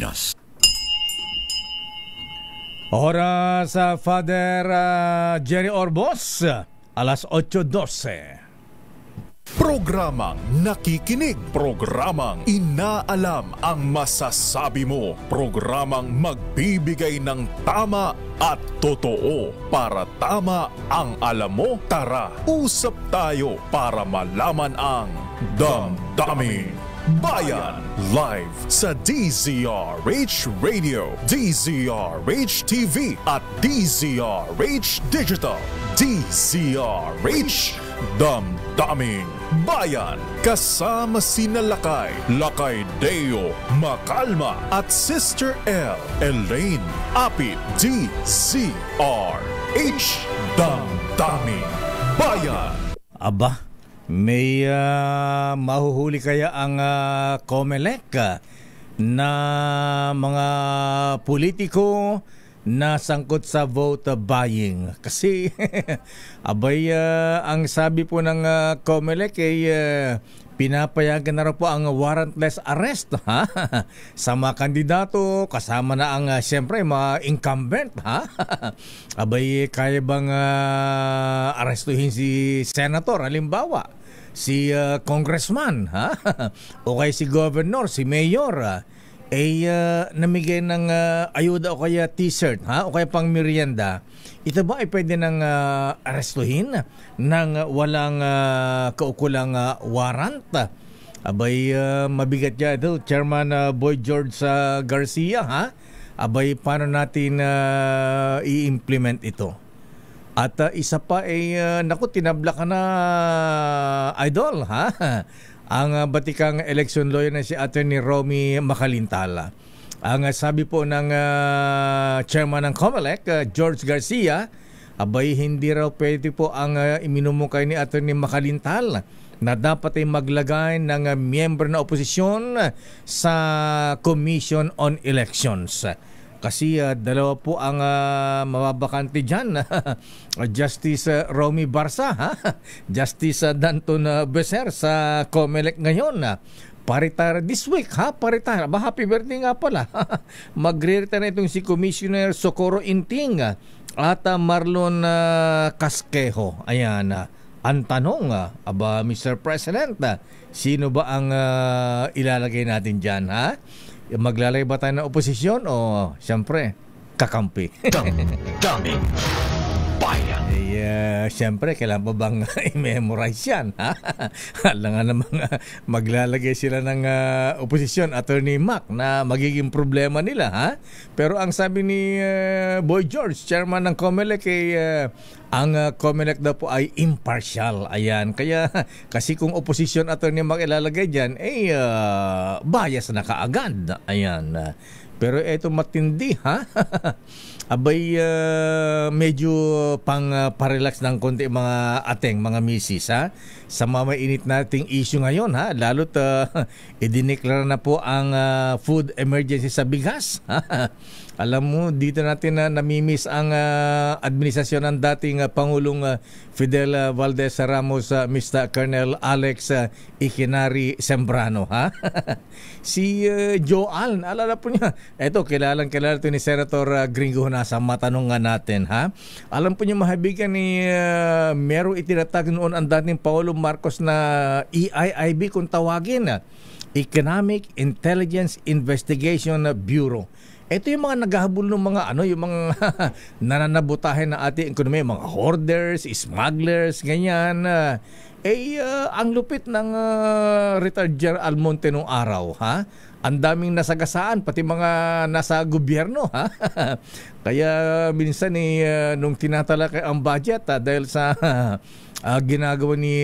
Visayas. Oras sa Father Jerry Orbos, alas 8:12. Programang nakikinig, programang inaalam ang masasabi mo, programang magbibigay ng tama at totoo para tama ang alam mo. Tara, usap tayo para malaman ang Damdaming Bayan. Live sa DZRH Radio, DZRH TV at DZRH Digital. DZRH Damdaming Bayan. Kasama sina Lakay Deo Macalma at Sister L Elaine Apit. DZRH Damdaming Bayan. Aba, may mahuhuli kaya ang COMELEC na mga politiko na sangkot sa vote buying? Kasi abay, ang sabi po ng COMELEC ay pinapayagan na rin po ang warrantless arrest sa mga kandidato, kasama na ang siyempre mga incumbent. Abay, kaya bang arestuhin si senator, halimbawa si congressman, o kaya si governor, si mayor, namigay ng ayuda o kaya t-shirt, o kaya pang merienda, ito ba ay pwede nang arestuhin ng walang kaukulang warrant? Abay, mabigat yan ito, Chairman Boy George Garcia, abay, paano natin i-implement ito? At isa pa ay, tinabla ka na, idol, ang batikang election lawyer na si Attorney Romy Macalintala. Ang sabi po ng chairman ng COMELEC, George Garcia, abay, hindi raw pwede po ang iminumukay ni Attorney Macalintala na dapat ay maglagay ng miyembro na oposisyon sa Commission on Elections. Kasi dalawa po ang mababakante dyan. Justice Romy Barsa, Justice Danton Becer sa COMELEC ngayon. Paritar this week, paritar. Happy birthday nga pala. Magre-retire na itong si Commissioner Socorro Inting at Marlon Casquejo. Ayan. Ang tanong, Mr. President, sino ba ang ilalagay natin dyan, Maglalagay ba tayo ng oposisyon o siyempre kakampi? Damdaming Bayan. Siyempre, kailan pa bang i-memorize yan? Alam nga namang maglalagay sila ng oposisyon, Attorney Mac, na magiging problema nila. Pero ang sabi ni Boy George, chairman ng COMELEC, ang COMELEC daw po ay impartial. Ayan. Kaya, kasi kung oposisyon, Attorney Mac, ilalagay dyan, bias na kaagad. Ayan. Pero eto matindi, abay, medyo pang parelax ng konti mga ateng, mga misis, sa mamainit nating issue ngayon, lalo't idineklara na po ang food emergency sa bigas. Alam mo, dito natin namimiss ang administrasyon ng dating Pangulong Fidel Valdez Ramos, Mr. Colonel Alex Ikinari Sembrano. Si Joal, alala po niya, eto, kilalang ito ni Senator Gringo Honasa, matanong nga natin. Alam po niya, mahabigan ni merong itinatag noon ang dating Pangulong Marcos na EIIB kung tawagin, Economic Intelligence Investigation Bureau. Ito yung mga naghahabol ng mga yung mga nananabutahin na ating ekonomiya, mga hoarders, smugglers, ganyan. Ang lupit ng retired General Almonte nung araw, Ang daming nasagasaan, pati mga nasa gobyerno, Kaya minsan nung tinatalakay ang budget, dahil sa ginagawa ni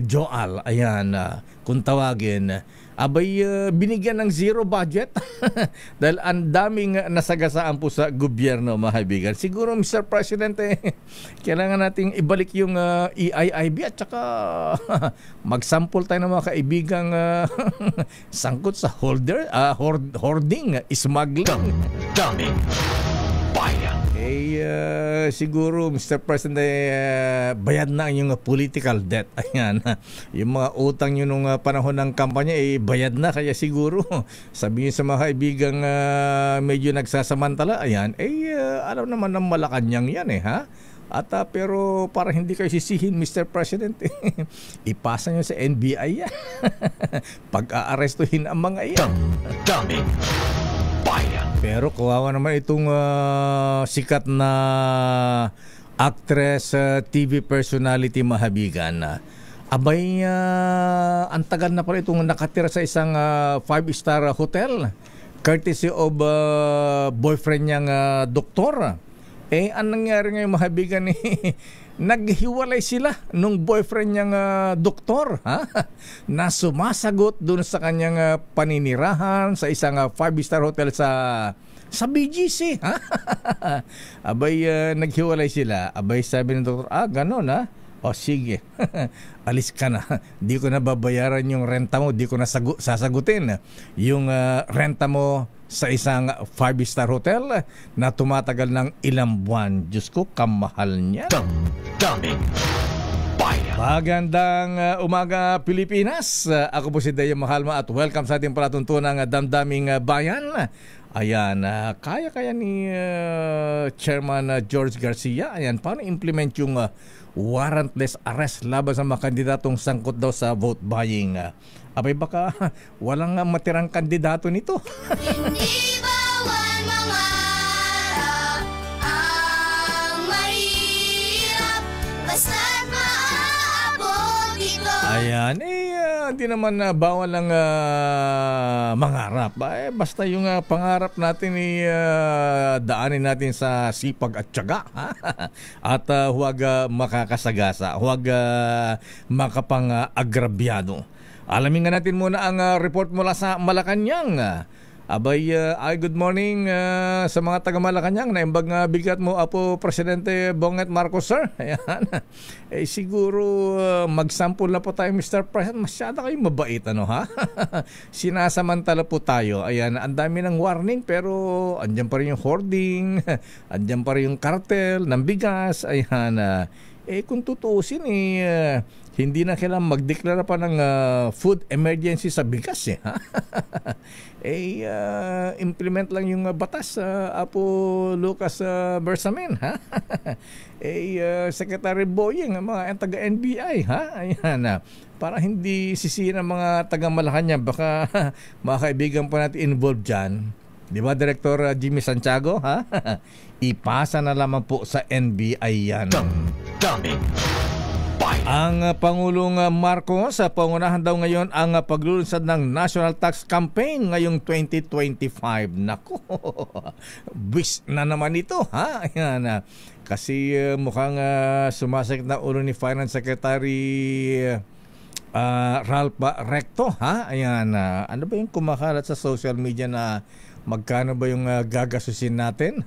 Joal, ayan, kung tawagin, abay, binigyan ng zero budget dahil ang daming nasagasaan po sa gobyerno, mga kaibigan. Siguro, Mr. President, kailangan nating ibalik yung EIIB at saka magsample tayo ng mga kaibigang sangkot sa hoarding, smuggling. Damdaming Bayan. Siguro, Mr. President, bayad na ang iyong political debt. Ayan, yung mga utang nyo nung panahon ng kampanya, bayad na. Kaya siguro, sabihin sa mga kaibigang medyo nagsasamantala, ayan, alam naman ng Malacanang yan ha? At pero para hindi kayo sisihin, Mr. President, ipasa nyo sa NBI yan. Pag-aarestuhin ang mga yan. Daming bayan. Pero kawawa naman itong sikat na actress, TV personality, mahabigan. Abay, ang tagal na pala itong nakatira sa isang 5-star hotel. Courtesy of boyfriend niyang doktor. Ang nangyari ngayon, mahabigan, naghiwalay sila nung boyfriend niyang doktor na sumasagot dun sa kanyang paninirahan sa isang 5-star hotel sa BGC. Abay, naghiwalay sila. Abay, sabi ng doktor, ganon o sige, alis ka na. Di ko na babayaran yung renta mo. Di ko na sasagutin yung renta mo sa isang 5-star hotel na tumatagal ng ilang buwan. Diyos ko, kamahal niya. Daming bayan. Magandang umaga, Pilipinas. Ako po si Dayo Mahalma at welcome sa ating palatuntunang Damdaming Bayan. Ayan, kaya ni Chairman George Garcia. Ayan, paano implement yung warrantless arrest laban sa mga kandidatong sangkot daw sa vote buying? Abay, baka walang matirang kandidato nito. Hindi bawal mangarap ang mahirap basta't maaabot ito. Ayan, hindi naman bawal ang mangarap. Basta yung pangarap natin daanin natin sa sipag at tiyaga. At huwag makakasagasa, huwag makapang-agrabyado. Alamin nga natin muna ang report mula sa Malacanang. Abay, good morning sa mga taga Malacanang. Naimbag nga bigat mo, Apo Presidente Bonget Marcos, sir. Ayan. Siguro magsample na po tayo, Mr. President. Masyado kayong mabait, Sinasamantala po tayo. Ayan, ang dami ng warning pero andyan pa rin yung hoarding, andyan pa rin yung kartel ng bigas. Ayan, kung tutuusin, hindi na kailangan magdeklara pa ng food emergency sa bigas. Implement lang yung batas, Apo Lucas Bersamin. Secretary Boying, mga taga-NBI. Ayan, para hindi sisihin ang mga taga-Malacanang. Baka mga kaibigan pa natin involved dyan. Di ba, Director Jimmy Santiago? Ipasa na lamang po sa NBI yan. Daming bayan. Ang Pangulong Marcos sa pangunahan daw ngayon ang paglulunsad ng National Tax Campaign ngayong 2025. Nako, bis na naman ito. Ayan, kasi mukhang sumasakit na ulo ni Finance Secretary Ralph Recto. Ayan, ano ba yung kumakalat sa social media na magkano ba yung gagasusin natin?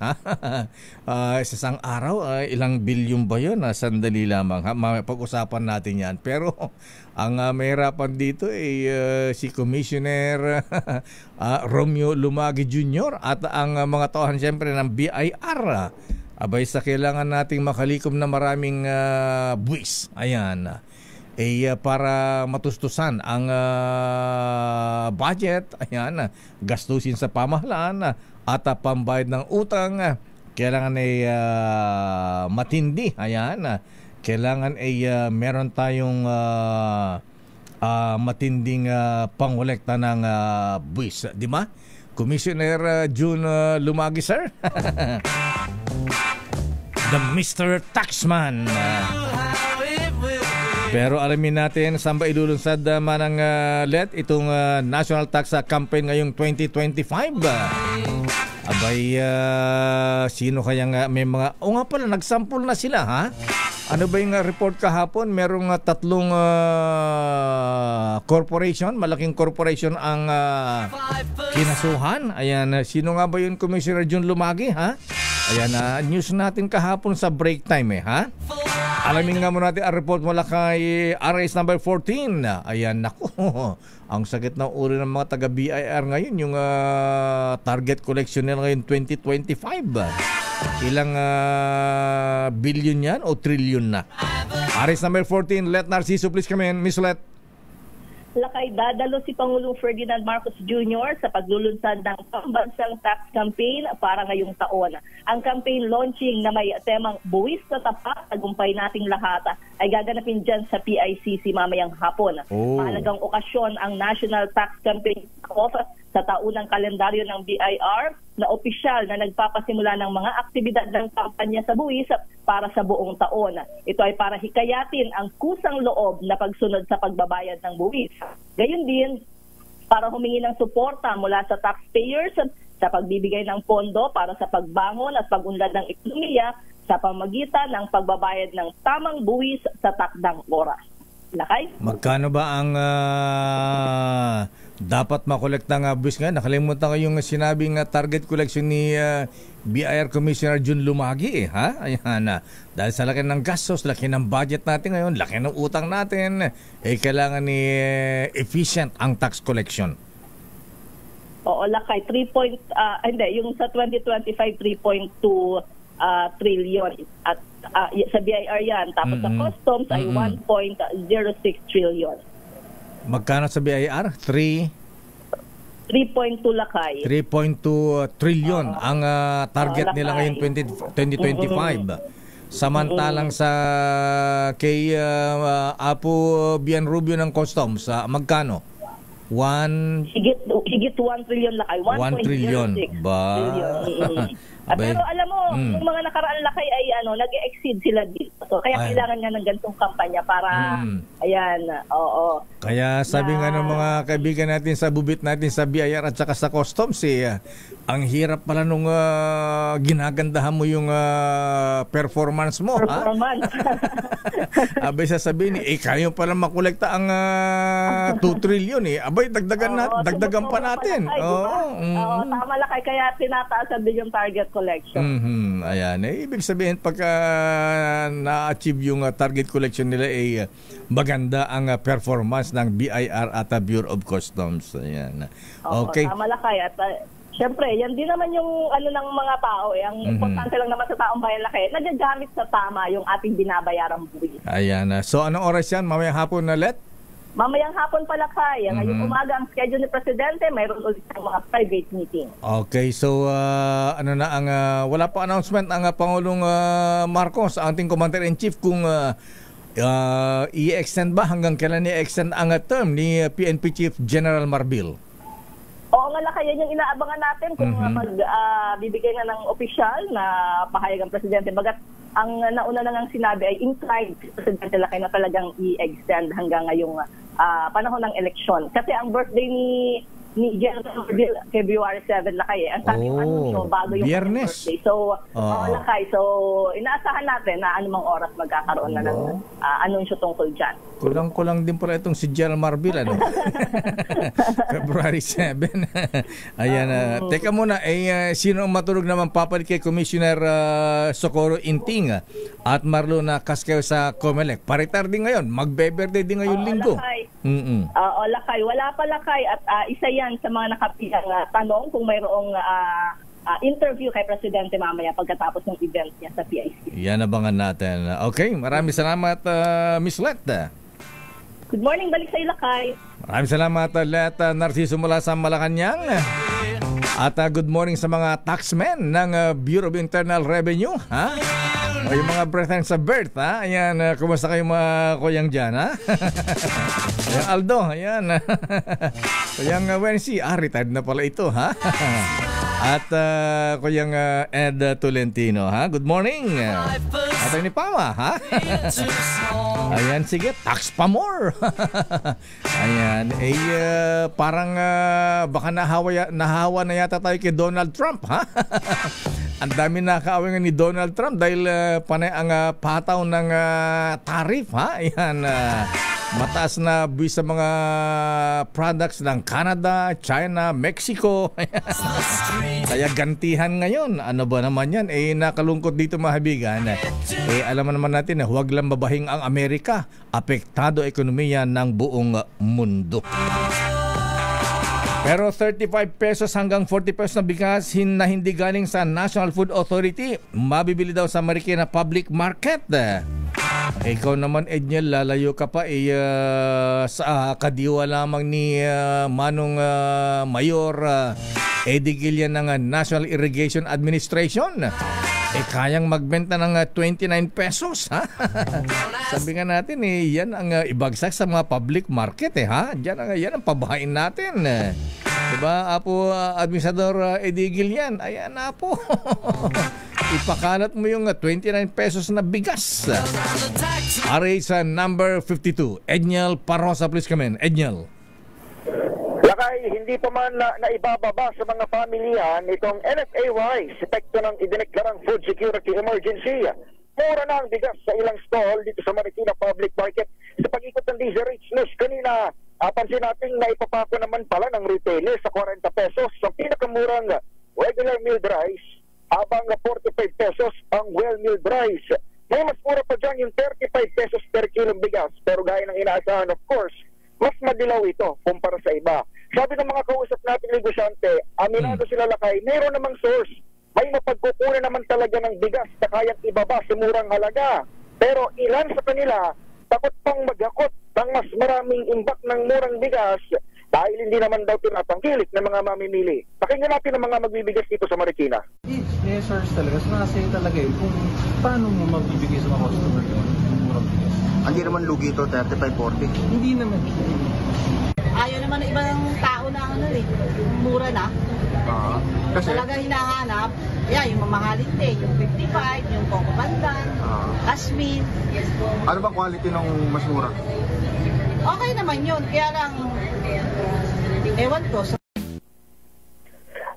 Sa isang araw, ilang bilyon ba yun? Sandali lamang. Pag-usapan natin yan. Pero ang mahirapan dito si Commissioner Romeo Lumagi Jr. at ang mga tauhan siyempre ng BIR. Abay, sa kailangan nating makalikom na maraming buwis. Ayan. Para matustusan ang budget, ayan, gastusin sa pamahalaan at pambayad ng utang, kailangan matindi. Ayan, kailangan meron tayong matinding pangolekta ng buwis, di ba? Commissioner June Lumagi, sir. The Mr. Taxman. Pero alamin natin saan ba ilulunsad manang let itong National Tax Campaign ngayong 2025. Abay, sino kaya nga may mga... O nga pala, nagsample na sila, Ano ba yung report kahapon? Merong tatlong corporation, malaking corporation ang kinasuhan. Ayan, sino nga ba yun, Commissioner June Lumagi, Ayan, news natin kahapon sa break time, Alamin nga muna natin ang report mula kay RS number 14. Ayan, naku, ang sakit ng ulo ng mga taga-BIR ngayon, yung target collection nila ngayon 2025. Ilang billion yan o trillion na? Aris number 14, Let Narciso please come in. Miss Let. Lakay, dadalo si Pangulong Ferdinand Marcos Jr. sa paglulunsad ng pambansang tax campaign para ngayong taon. Ang campaign launching na may temang buwis na tapat, tagumpay nating lahat, ay gaganapin dyan sa PICC mamayang hapon. Mahalagang okasyon ang National Tax Campaign Off sa taunang kalendaryo ng BIR na opisyal na nagpapasimula ng mga aktibidad ng kampanya sa buwis para sa buong taon. Ito ay para hikayatin ang kusang loob na pagsunod sa pagbabayad ng buwis. Gayon din, para humingi ng suporta mula sa taxpayers sa pagbibigay ng pondo para sa pagbangon at pag-unlad ng ekonomiya sa pamagitan ng pagbabayad ng tamang buwis sa takdang oras. Lakay? Magkano ba ang dapat makolekta ng buwis nga? Nakalimutan ko yung sinabing target collection ni BIR Commissioner Jun Lumagi ha? Ayan, dahil sa laki ng gastos, laki ng budget natin ngayon, laki ng utang natin, kailangan ni efficient ang tax collection. Oo, Lakay, yung sa 2025, 3.2 trillion at sa BIR yan. Tapos sa customs ay 1.06 trillion. Magkano sa BIR? 3.2 Lakay. 3.2 trillion ang target nila ngayon 2025. Samantalang sa kay Apo Bian Rubio ng customs, magkano? Higit 1 trillion Lakay. 1 trillion. Ba? Pero alam mo, yung mga nakaraan Lakay ay nag-exceed sila dito. So, kaya kailangan nga ng ganitong kampanya para, oo. Kaya sabi nga ng mga kaibigan natin sa bubit natin sa BIR at saka sa customs, ang hirap pala nung ginagandahan mo yung performance mo. Performance. Abay sasabihin, kayo pala makolekta ang 2 trillion Abay, dagdagan pa natin. Oo, tama Lakay. Kaya tinataas din yung target collection. Ayan. Ibig sabihin, pagka na-achieve yung target collection nila, maganda ang performance ng BIR at Bureau of Customs. Ayan. Okay. Tama Lakay. At syempre, yan din naman yung ng mga tao. Ang importante lang naman sa taong bayan Lakay, nagagamit sa tama yung ating binabayarang buwis. Ayan. So, anong oras yan? Mamayang hapon na Let? Mamayang hapon pala Kaya. Ngayong umaga ang schedule ni Presidente, mayroon ulit ng mga private meeting. Okay, so wala pa announcement ang Pangulong Marcos, ang ating Commander-in-Chief, kung i-extend ba, hanggang kailan i-extend ang term ni PNP Chief General Marbil? Oo nga Lakay, yan yung inaabangan natin kung bibigay nga ng opisyal na pahayag ang Presidente. Bagat ang nauna na ng sinabi ay inclined si Presidente Lakay na talagang i-extend hanggang ngayong panahon ng eleksyon. Kasi ang birthday ni General Marbil February 7 Lakay. Ang sabi yung anunsyo bago yung birthday. So, Lakay. So, inaasahan natin na anumang oras magkakaroon na ng anunsyo tungkol dyan. Kulang din pala itong si General Marbil, February 7. Ayan. Teka muna, sino ang matulog naman papalit kay Commissioner Socorro Inting at Marlona Casqueo sa COMELEC? Paritar din ngayon. Magbe-birthday din ngayon linggo. Lakay. Wala pa Lakay. At isa yan sa mga nakapilang tanong kung mayroong interview kay Presidente mamaya pagkatapos ng event niya sa PIC. Yan abangan natin. Okay, maraming salamat, Miss Let. Good morning, balik sa Lakay. Maraming salamat, Let Narciso mula sa Malacanang. At good morning sa mga taxmen ng Bureau of Internal Revenue. O yung mga brethren sa birth, Ayan, kumusta kayo mga kuyang dyan, Ayan, Aldo, ayan. Kuyang Wensi, retired na pala ito, At kuyang Ed Tolentino, Good morning. At ni Pama, Ayan, sige, tax pa more. Ayan, parang baka nahawa na yata tayo kay Donald Trump, Ang dami nakaaway ni Donald Trump dahil panay ang pataw ng tarif, Ayan, mataas na buwis sa mga products ng Canada, China, Mexico. Kaya gantihan ngayon. Ano ba naman yan? Nakalungkot dito mga habigan. Alam naman natin na huwag lang babahing ang Amerika. Apektado ekonomiya ng buong mundo. Pero 35 pesos hanggang 40 pesos na bigas na hindi galing sa National Food Authority, mabibili daw sa Marikina Public Market. Ikaw naman, Edniel, lalayo ka pa sa kadiwa lamang ni Manong Mayor Eddie Guillen ng National Irrigation Administration. Kayang magbenta ng 29 pesos, ha? Sabi nga natin, yan ang ibagsak sa mga public market, ha? Yan ang pabahain natin. Diba, Apo Administrador Eddie Guillen? Ayan na po. Ipakalat mo yung 29 pesos na bigas. RA number 52. Edniel Parosa, please come in. Edniel. Lakay, hindi pa man naibababa sa mga pamilyan itong NFA rice, epekto ng idineklarang food security emergency. Mura na ang bigas sa ilang stall dito sa Marikina Public Market. Sa pag-ikot ng Diesel Rich News kanina, pansin natin na ipapako naman pala ng retailer sa 40 pesos ang pinakamurang regular milled rice, habang 45 pesos ang well-milled rice. May mas mura pa dyan yung 35 pesos per kilong bigas, pero gaya ng inaasahan, of course, mas madilaw ito kumpara sa iba. Sabi ng mga kausap nating negosyante, aminado sila Lakay, mayroon namang source. May mapagkukunan naman talaga ng bigas na kayang ibaba sa murang halaga. Pero ilan sa kanila, takot pang maghakot ng mas maraming imbak ng murang bigas dahil hindi naman daw tinatangkilik ng mga mamimili. Pakinggan natin ang mga magbibigas dito sa Marikina. May source talaga. Sinasay talaga yun kung paano mo magbibigay sa mga customer yun. Murang bigas. Hindi naman lugi ito, 35-40. Hindi naman. Ayaw naman ng ibang tao na mura na. Kasi? Talaga hinahanap, yung mamahalin din, yung 55, yung Coco Pandan, Asmin. Ano ba quality ng mas mura? Okay naman yun, kaya lang, ewan ko.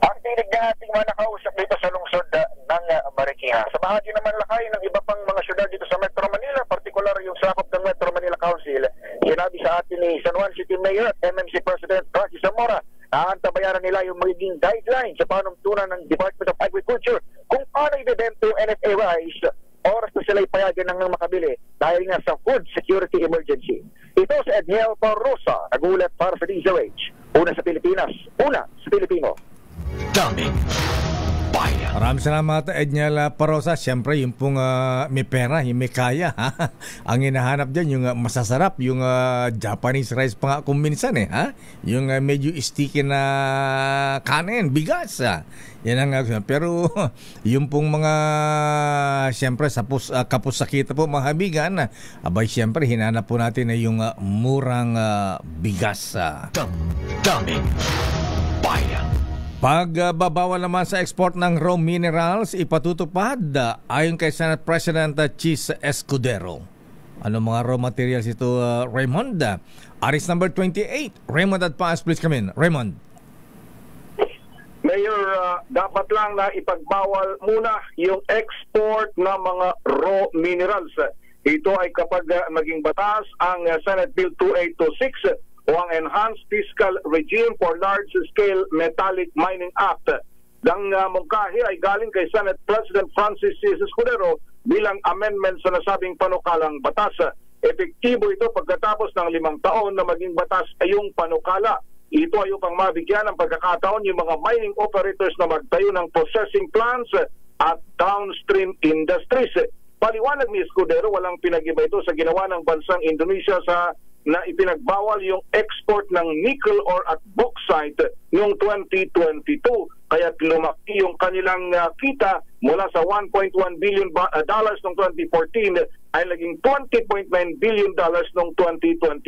Ang tinig na ating mga nakausap dito sa lungsod ng Marikina. Sa bahagi naman Lakay ng iba pang mga syudad dito sa Metro Manila, partikular yung sakop ng Metro Manila Council, sinabi sa atin ni San Juan City Mayor at MMC President Francis Zamora na antabayaran nila yung magiging guidelines sa panuntunan ng Department of Agriculture kung paano ibebenta yung NFA rice oras na sila'y payagan ng makabili dahil nga sa food security emergency. Ito si Edniel Parosa, nagulat para sa DZRH. Una sa Pilipinas, una sa Pilipino. Daming bayan. Maraming salamat, Edniel Parosa. Siyempre, yung pong may pera, yung may kaya. Ha? Ang hinahanap dyan, yung masasarap, yung Japanese rice pa nga kung minsan. Ha? Yung medyo sticky na kanin, bigas. Yan ang pero yung pong mga, siyempre, kapos sakita po, mga habigan, abay, siyempre, hinanap po natin na yung murang bigas. Daming bayan. Pagbabawal naman sa export ng raw minerals, ipatutupad ayon kay Senate President Chis Escudero. Ano mga raw materials ito, Raymond? Aris number 28. Raymond Advance, please come in. Raymond. Mayor, dapat lang na ipagbawal muna yung export ng mga raw minerals. Ito ay kapag maging batas ang Senate Bill 2826 o ang Enhanced Fiscal Regime for Large-Scale Metallic Mining Act. Ang mungkahi ay galing kay Senate President Francis C. Escudero bilang amendment sa nasabing panukalang batas. Epektibo ito pagkatapos ng 5 taon na maging batas ay yung panukala. Ito ay upang mabigyan ng pagkakataon yung mga mining operators na magtayo ng processing plants at downstream industries. Paliwanag ni Escudero, walang pinag-iba ito sa ginawa ng bansang Indonesia na ipinagbawal yung export ng nickel ore at bauxite noong 2022. Kaya lumaki yung kanilang kita mula sa $1.1 billion noong 2014 ay naging $20.9 billion noong 2021.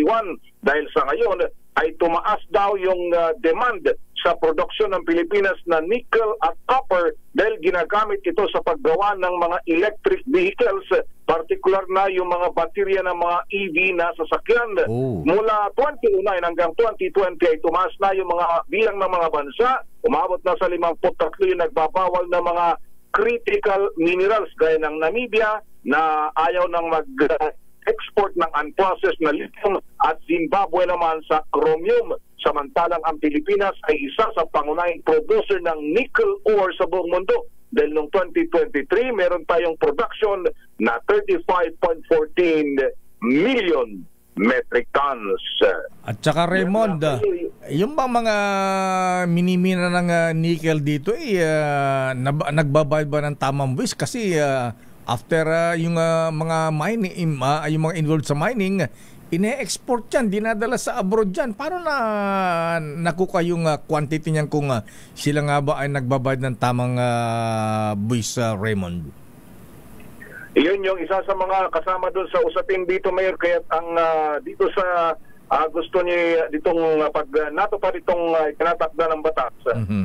Dahil sa ngayon ay tumaas daw yung demand sa produksyon ng Pilipinas na nickel at copper dahil ginagamit ito sa paggawa ng mga electric vehicles, partikular na yung mga baterya ng mga EV na sasakyan. Mula 2009 hanggang 2020 ay tumaas na yung mga bilang ng mga bansa, umabot na sa 53 yung nagbabawal na mga critical minerals gaya ng Namibia na ayaw nang mag-export ng unprocessed na lithium at Zimbabwe naman sa chromium. Samantalang ang Pilipinas ay isa sa pangunahing producer ng nickel ore sa buong mundo. Dahil noong 2023, meron tayong production na 35.14 million metric tons. At saka Raymond, yung bang mga minimina ng nickel dito nagbabayad ba ng tamang buwis? Kasi after yung mga mining, yung mga involved sa mining, ine-export yan, dinadala sa abroad yan. Paano na nakuha yung quantity niyan kung sila nga ba ay nagbabayad ng tamang buwis, Raymond? Iyon yung isa sa mga kasama doon sa usapin dito, Mayor. Kaya ang dito sa gusto niya ditong pag natupad itong tinatakda ng batas,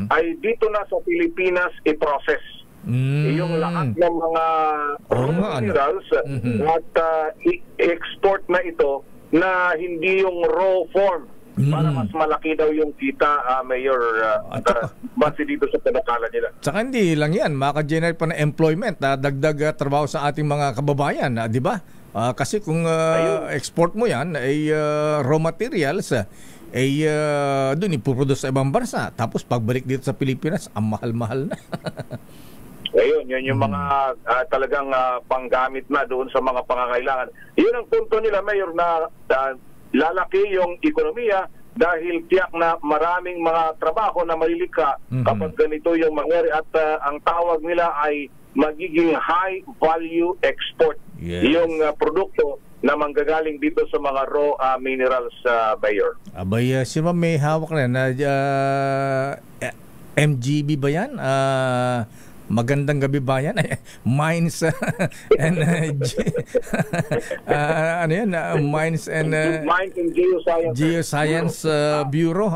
ay dito na sa Pilipinas i-process. Yung lahat ng mga minerals at i-export na ito na hindi yung raw form. Para mas malaki daw yung kita, Mayor, base dito sa pinakala nila. Tsaka hindi lang yan, maka-generate pa ng employment, dagdag trabaho sa ating mga kababayan, di ba? Kasi kung export mo yan, ay raw materials, ay doon ipuproduce sa ibang bansa. Tapos pagbalik dito sa Pilipinas, ang mahal-mahal na. Ayun, yun yung mga talagang panggamit na doon sa mga pangangailangan. Yun ang punto nila, Mayor, na lalaki yung ekonomiya dahil tiyak na maraming mga trabaho na malilika kapag ganito yung mangyari at ang tawag nila ay magiging high value export. Yes. Yung produkto na manggagaling dito sa mga raw minerals, Mayor. Abay, sino may hawak na MGB ba yan? Magandang gabi ba yan? Mines and ano yan? Mines and Geoscience Bureau.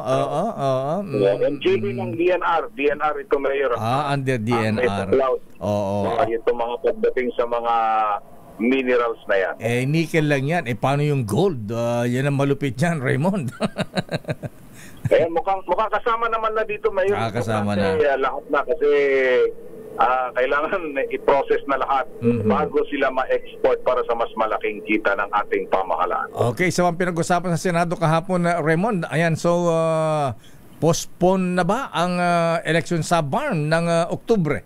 MGB ng DNR. DNR ito, Mayor. Under DNR. Ito mga pagdating sa mga minerals na yan. Nickel lang yan. Paano yung gold? Yan ang malupit yan, Raymond. Mukhang kasama naman na dito, Mayor. Kasama na. Lahat na kasi kailangan i-process na lahat bago sila ma-export para sa mas malaking kita ng ating pamahalaan. Okay, so ang pinag-usapan sa Senado kahapon, Raymond, ayan, so postpone na ba ang election sa BARM ng Oktubre?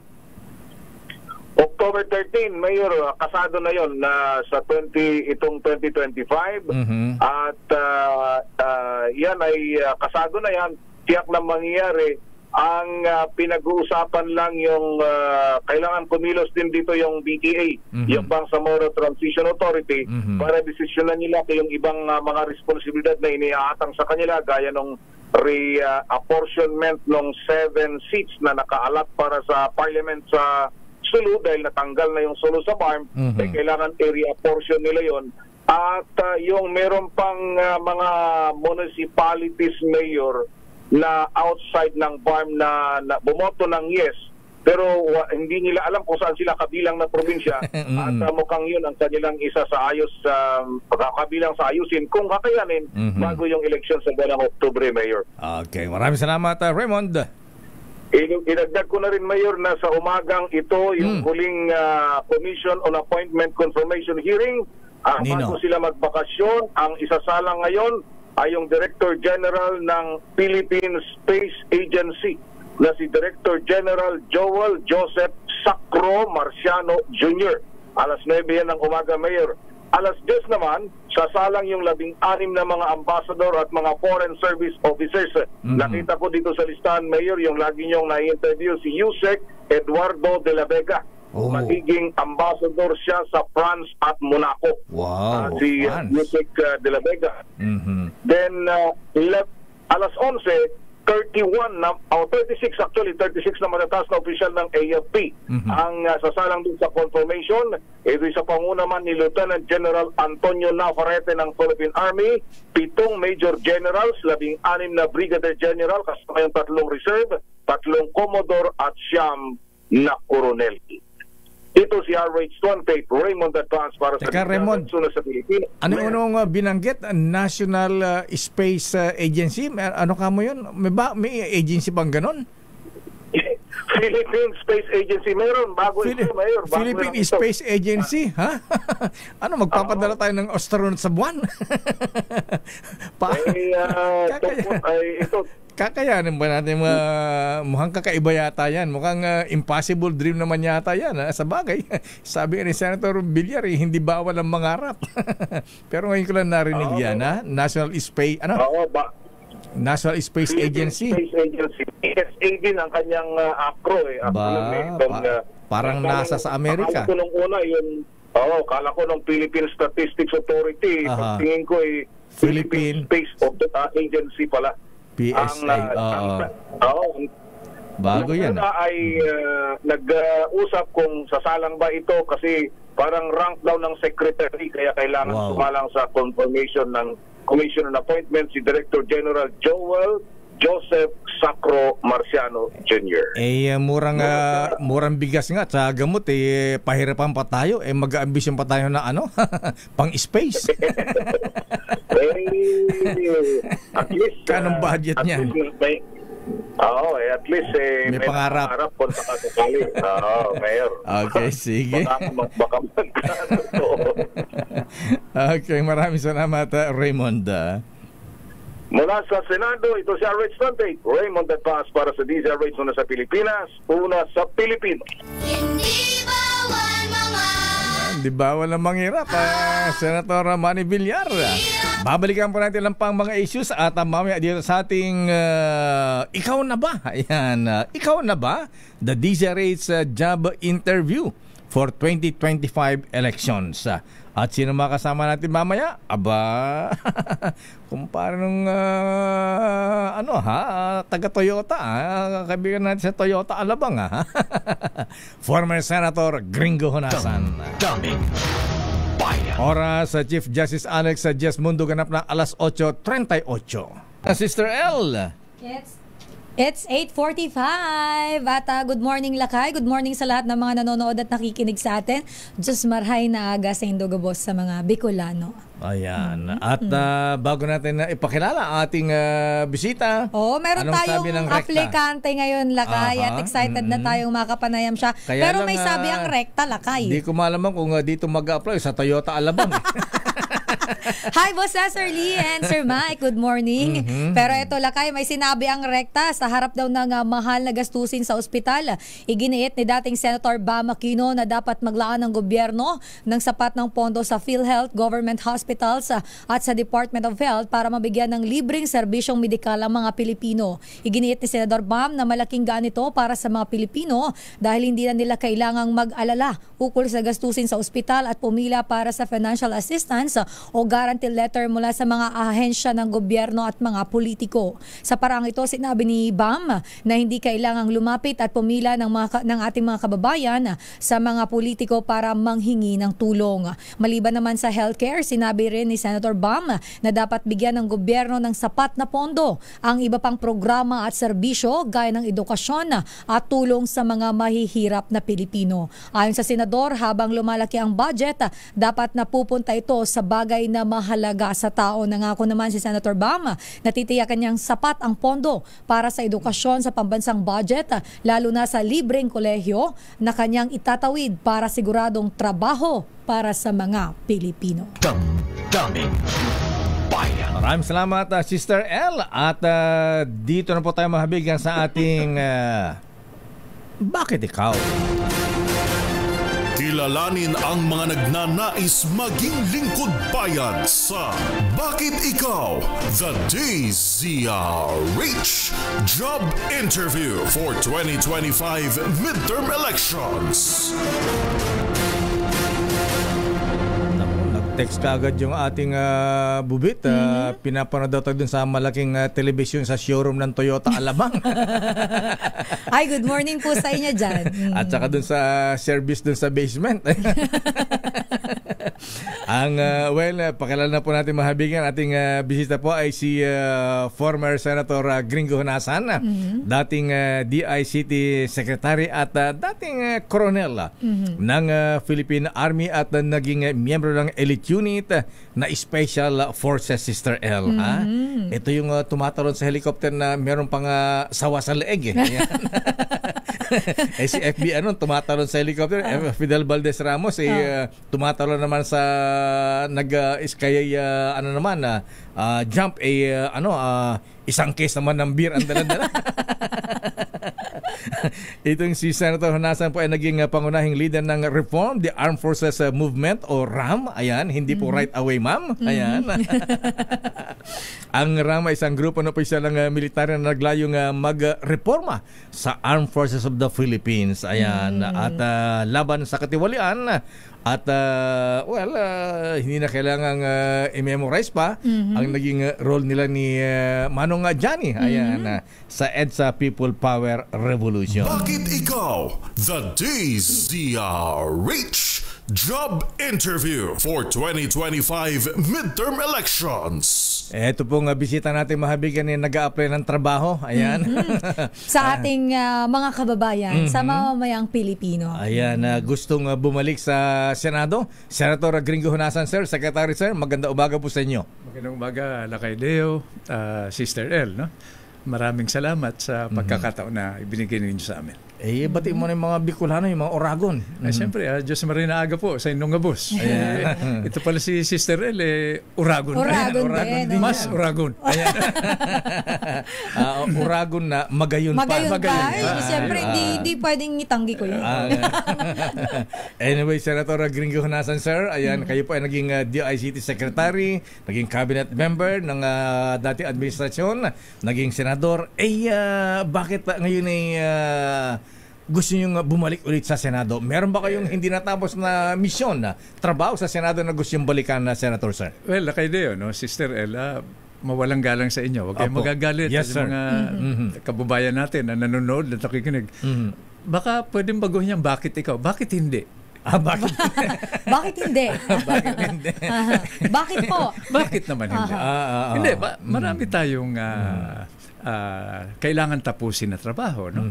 October 13, Mayor, kasado na yon na sa 2025 at yan ay kasado na yan, tiyak na mangyayari. Ang pinag-uusapan lang yung kailangan kumilos din dito yung BTA, yung Bangsamoro Transition Authority, para desisyonan nila yung ibang mga responsibilidad na iniaatang sa kanila, gaya ng re-apportionment ng 7 seats na nakaalat para sa Parliament sa Sulu dahil natanggal na yung Sulu sa BARM, kailangan i-re-apportion nila yon. At yung meron pang mga municipalities, Mayor, na outside ng BARM na bumoto ng yes, pero hindi nila alam kung saan sila kabilang na probinsya. At mukhang yun ang kanilang isa sa kabilang sa ayusin kung kakayanin bago yung eleksyon sa buwan ng Oktubre, Mayor. Okay, maraming salamat, Raymond. Idagdag ko na rin, Mayor, na sa umagang ito yung huling Commission on Appointment Confirmation Hearing. Bago sila magbakasyon, ang isasalang ngayon ay yung Director General ng Philippine Space Agency na si Director General Joel Joseph Sacro Marciano Jr. Alas 9 yan ng umaga, Mayor. Alas 10 naman, sasalang yung 16 na mga ambassador at mga foreign service officers. Nakita ko dito sa listahan, Mayor, yung lagi niyong na-interview si Yusek Eduardo de la Vega. Magiging ambassador siya sa France at Monaco. Wow, si Yusek de la Vega. Then, alas 11, 31 na, 36 na matataas na opisyal ng AFP ang sasalang din sa confirmation. Ito sa panguna ni Lieutenant General Antonio Navarrete ng Philippine Army, 7 Major Generals, 16 na Brigadier General, kasama yung 3 Reserve, 3 Commodore at 9 na Coronel. Ito si RH1 Tape, Raymond Advance para sa Raymond, sa Pilipinas. Ano binanggit? National Space Agency? Ano ka mo yun? May agency bang ganon? Philippine Space Agency, meron. Bago ito, Mayor. Philippine Space Agency? Ha? Ano, magpapadala tayo ng astronaut sa buwan? Ito, Kakayanin ba natin mukhang kakaiba yata yan. Mukhang impossible dream naman yata yan. Sa bagay, sabi ni Senator Villar, hindi bawal ang mangarap. Pero ngayon ko lang narinig yan, National Space, National Space Agency. Space Agency. PSA din ang kanyang acronym. Parang nasa sa Amerika. Kala ko nung una kala ko nung Philippine Statistics Authority. Pagtingin ko Philippine Space Agency pala. PSA. Bago yan. Una ay nag-usap kung sasalang ba ito kasi parang rank daw ng secretary kaya kailangan sumalang sa confirmation ng Commission on Appointments si Director General Joel Joseph Sacro Marciano Jr. Murang bigas nga sa gamot pahirapan pa tayo mag-ambisyon pa tayo na pang space. At least kanong budget niya? At least may pangarap kung sakasakali. Mayor. Okay, sige. Baka Okay, maraming salamat, Raymond. Mula sa Senado, ito si RH Dante. Raymond at Paz para sa DZRH una sa Pilipinas, una sa Pilipino. Hindi bawal mangarap. Hindi bawal ang manghirap, Senator Manny Villar. Babalikan po natin lang pang mga issues at mamaya dito sa ating Ikaw na ba? Ayan, Ikaw na ba? The DZRH job interview for 2025 elections. At sino makasama natin mamaya? Aba, kumpara nung taga-Toyota, kaibigan natin sa Toyota Alabang, Former Senator Gringo Honasan. Daming bayan. Oras sa Chief Justice Alex sa Jess Mundo ganap na alas 8:38. Sister L. It's 8:45 at good morning Lakay. Good morning sa lahat ng mga nanonood at nakikinig sa atin. Diyos marhay na aga sa Indogabos sa mga Bicolano. Ayan. At bago natin ipakilala ang ating bisita. Meron tayong aplikante ngayon Lakay at excited na tayong makapanayam siya. Pero may sabi ang rekta Lakay. Hindi ko malaman kung dito mag-apply sa Toyota Alabang. Hi Boss Sir Lee and Sir Mike, good morning. Pero ito Lakay, may sinabi ang rekta sa harap daw ng mahal na gastusin sa ospital. Iginiit ni dating Senator Bam Aquino na dapat maglaan ng gobyerno ng sapat ng pondo sa PhilHealth, government hospitals at sa Department of Health para mabigyan ng libreng serbisyong medikal ang mga Pilipino. Iginiit ni Senador Bam na malaking ganito para sa mga Pilipino dahil hindi na nila kailangang mag-alala ukol sa gastusin sa ospital at pumila para sa financial assistance o guarantee letter mula sa mga ahensya ng gobyerno at mga politiko. Sa parang ito, sinabi ni Bam na hindi kailangang lumapit at pumila ng ating mga kababayan sa mga politiko para manghingi ng tulong. Maliban naman sa healthcare, sinabi rin ni Senator Bam na dapat bigyan ng gobyerno ng sapat na pondo ang iba pang programa at serbisyo gaya ng edukasyon at tulong sa mga mahihirap na Pilipino. Ayon sa Senador, habang lumalaki ang budget, dapat napupunta ito sa bagay na mahalaga sa tao. Nangako naman si Senator Bam na titiyakan niyang sapat ang pondo para sa edukasyon sa pambansang budget, lalo na sa libreng kolehiyo na kanyang itatawid para siguradong trabaho para sa mga Pilipino. Daming bayan. Maraming salamat, Sister L. At dito na po tayo mahabigan sa ating Bakit Ikaw? Kilalanin ang mga nagnanais maging lingkod bayan sa Bakit Ikaw? The DZRH Job Interview for 2025 Midterm Elections. Text kaagad yung ating bubit. Pinapanood daw tayo dun sa malaking television sa showroom ng Toyota Alabang. Ay, good morning po sa inyo dyan. At saka dun sa service dun sa basement. Pakilala na po natin mahabigan. Ating bisita po ay si former Senator Gringo Honasan, dating DICT Secretary at dating Colonel ng Philippine Army at naging miyembro ng elite unit na Special Forces, Sister L. Ito yung tumatalon sa helicopter na meron pang sawa sa leeg. Si FB tumatalon sa helicopter. Fidel Valdez Ramos tumatalon naman sa isang case naman ng beer ang dala-dala. Itong si Senator Honasan po ay naging pangunahing leader ng Reform the Armed Forces Movement o RAM. Ayan, hindi po right away, ma'am. Ayan. Ang RAM ay isang grupo ng opisyal ng militar na naglayong magreforma sa Armed Forces of the Philippines. Ayan. At laban sa katiwalian. At hindi na kailangang i-memorize pa ang naging role nila ni Manong Johnny sa EDSA People Power Revolution. Bakit ikaw? The DZRH Job Interview for 2025 Midterm Elections. Ito pong bisita natin mahabigan ni nag-a-apply ng trabaho. Ayan. Sa ating mga kababayan, sa mamamayang Pilipino. Ayan, gustong bumalik sa Senado. Senator Gringo Honasan, sir, Secretary, sir, maganda umaga po sa inyo. Magandang umaga, Lakay Leo, Sister El, no? Maraming salamat sa pagkakataon na ibinigay ninyo sa amin. Bati mo na yung mga Bicolano, yung mga Oragon. Siyempre, Diyos Marina Aga po sa inyong gabos. Ito pala si Sister El, Oragon. Oragon din. Mas Oragon. Oragon na magayon pa. Magayon pa. Siyempre, hindi pwedeng itanggi ko yun. Anyway, Senator Gringo Honasan, sir, ayan, kayo po ay naging DICT Secretary, naging cabinet member ng dating administrasyon, naging senador. Bakit ngayon ay gusto nyo bumalik ulit sa Senado? Meron ba kayong hindi natapos na misyon na trabaho sa Senado na gusto nyo balikan na Senator, sir? Well, Lakay Leo, no? Sister Ella, mawalang galang sa inyo. Huwag kayong magagalit sa mga kababayan natin na nanonood at nakikinig. Baka pwedeng baguhin yan, bakit ikaw? Bakit hindi? Bakit? Bakit hindi? Bakit hindi? Bakit po? Bakit naman hindi? Hindi, marami tayong kailangan tapusin na trabaho, no?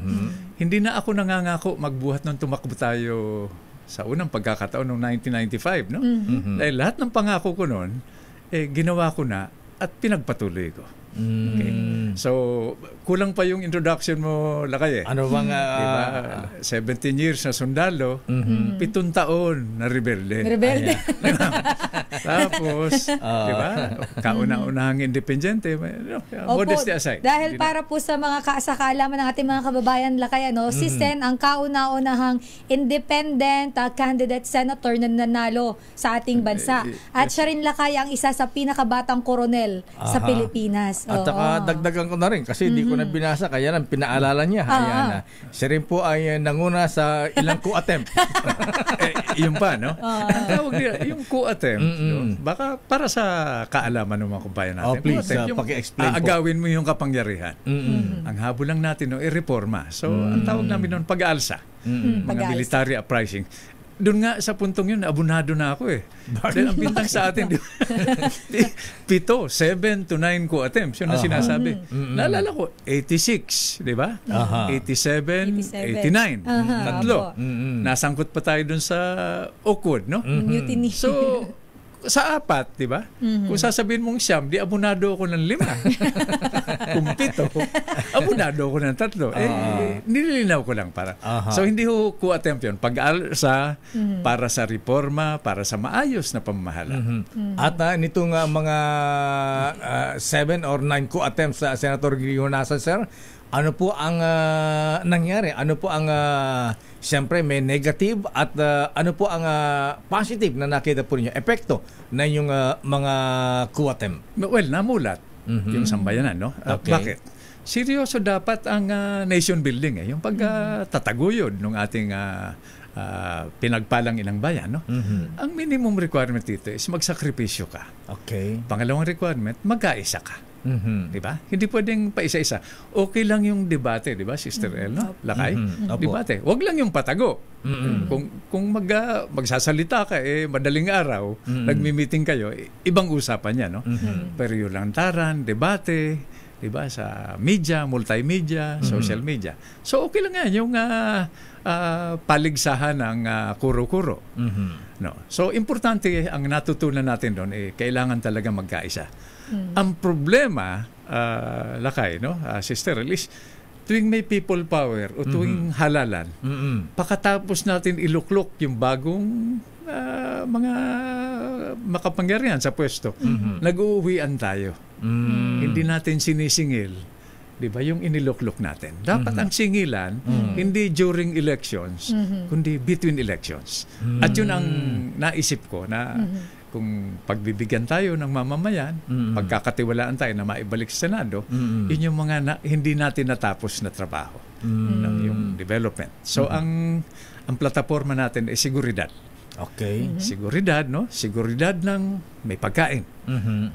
Hindi na ako nangangako magbuhat nung tumakbo tayo sa unang pagkakataon noong 1995, no? Dahil lahat ng pangako ko noon, ginawa ko na at pinagpatuloy ko. Okay. So, kulang pa yung introduction mo, Lakay. Ano bang... diba? 17 years na sundalo, 7 taon na rebelde. Tapos, diba? Kauna-unahang independyente. Modesty aside. Dahil para po sa mga kaalaman ng ating mga kababayan, Lakay, si Sen ang kauna-unahang independent candidate senator na nanalo sa ating bansa. At siya rin, Lakay, ang isa sa pinakabatang koronel sa Pilipinas. At dagdagan ko na rin kasi hindi ko na binasa kaya lang pinaalala niya. Ayan, siya rin po ay nanguna sa ilang coup attempt. Yun pa, no? Tawag nila, yung coup attempt, no? Baka para sa kaalaman ng mga kumbayan natin. Please, paki-explain po. Agawin mo yung kapangyarihan. Ang habol lang natin, no, reforma. So, ang tawag namin noon, pag-aalsa. Mga military uprising. Doon nga sa puntong yun, abunado na ako Dahil ang bintang sa atin, 7 to 9 coup attempts. Yun ang sinasabi. Naalala ko, 86, di ba? 87, 89. Tatlo. Nasangkot pa tayo doon sa Oakwood, no? Mutiny. So, sa 4, di ba? Kung sasabihin mong siyam, di abunado ako ng 5. Kung 7, abunado ako ng 3. Nililinaw ko lang para. So, hindi ko attempt yun. Pag-aalsa, para sa reforma, para sa maayos na pamamahala. At nitong mga 7 or 9 coup attempts sa Senator Gringo Honasan, sir, ano po ang nangyari? Ano po ang siyempre may negative at ano po ang positive na nakita po niyo epekto na yung mga coup attempt? Well, namulat yung sambayanan, no? Okay. Bakit? Seryoso dapat ang nation building, yung pagtataguyod ng ating pinagpalang ilang bayan, no? Ang minimum requirement dito is magsakripisyo ka. Okay. Pangalawang requirement, magkaisa ka. Diba? Hindi pwedeng pa isa-isa. Okay lang yung debate, diba, Sister El, no? Lakay? Debate. Huwag lang yung patago. Kung magsasalita ka, madaling araw, nagmi-meeting kayo, ibang usapan niya, no? Pero yung lantaran, debate, diba, sa media, multimedia, social media. So, okay lang yan, yung paligsahan ng kuro-kuro. No? So, importante ang natutunan natin doon, kailangan talaga magkaisa. Ang problema, Lakay, no? Sister Alice, tuwing may people power o tuwing halalan, pakatapos natin iluklok yung bagong mga makapangyarihan sa pwesto, nag-uuwian tayo. Hindi natin sinisingil, 'di ba, yung iniluklok natin. Dapat ang singilan hindi during elections, kundi between elections. At yun ang naisip ko na kung pagbibigyan tayo ng mamamayan, pagkakatiwalaan tayo na maibalik sa Senado, yun yung mga hindi natin natapos na trabaho ng yung development. So ang plataforma natin ay seguridad. Okay. Seguridad, no? Seguridad ng may pagkain.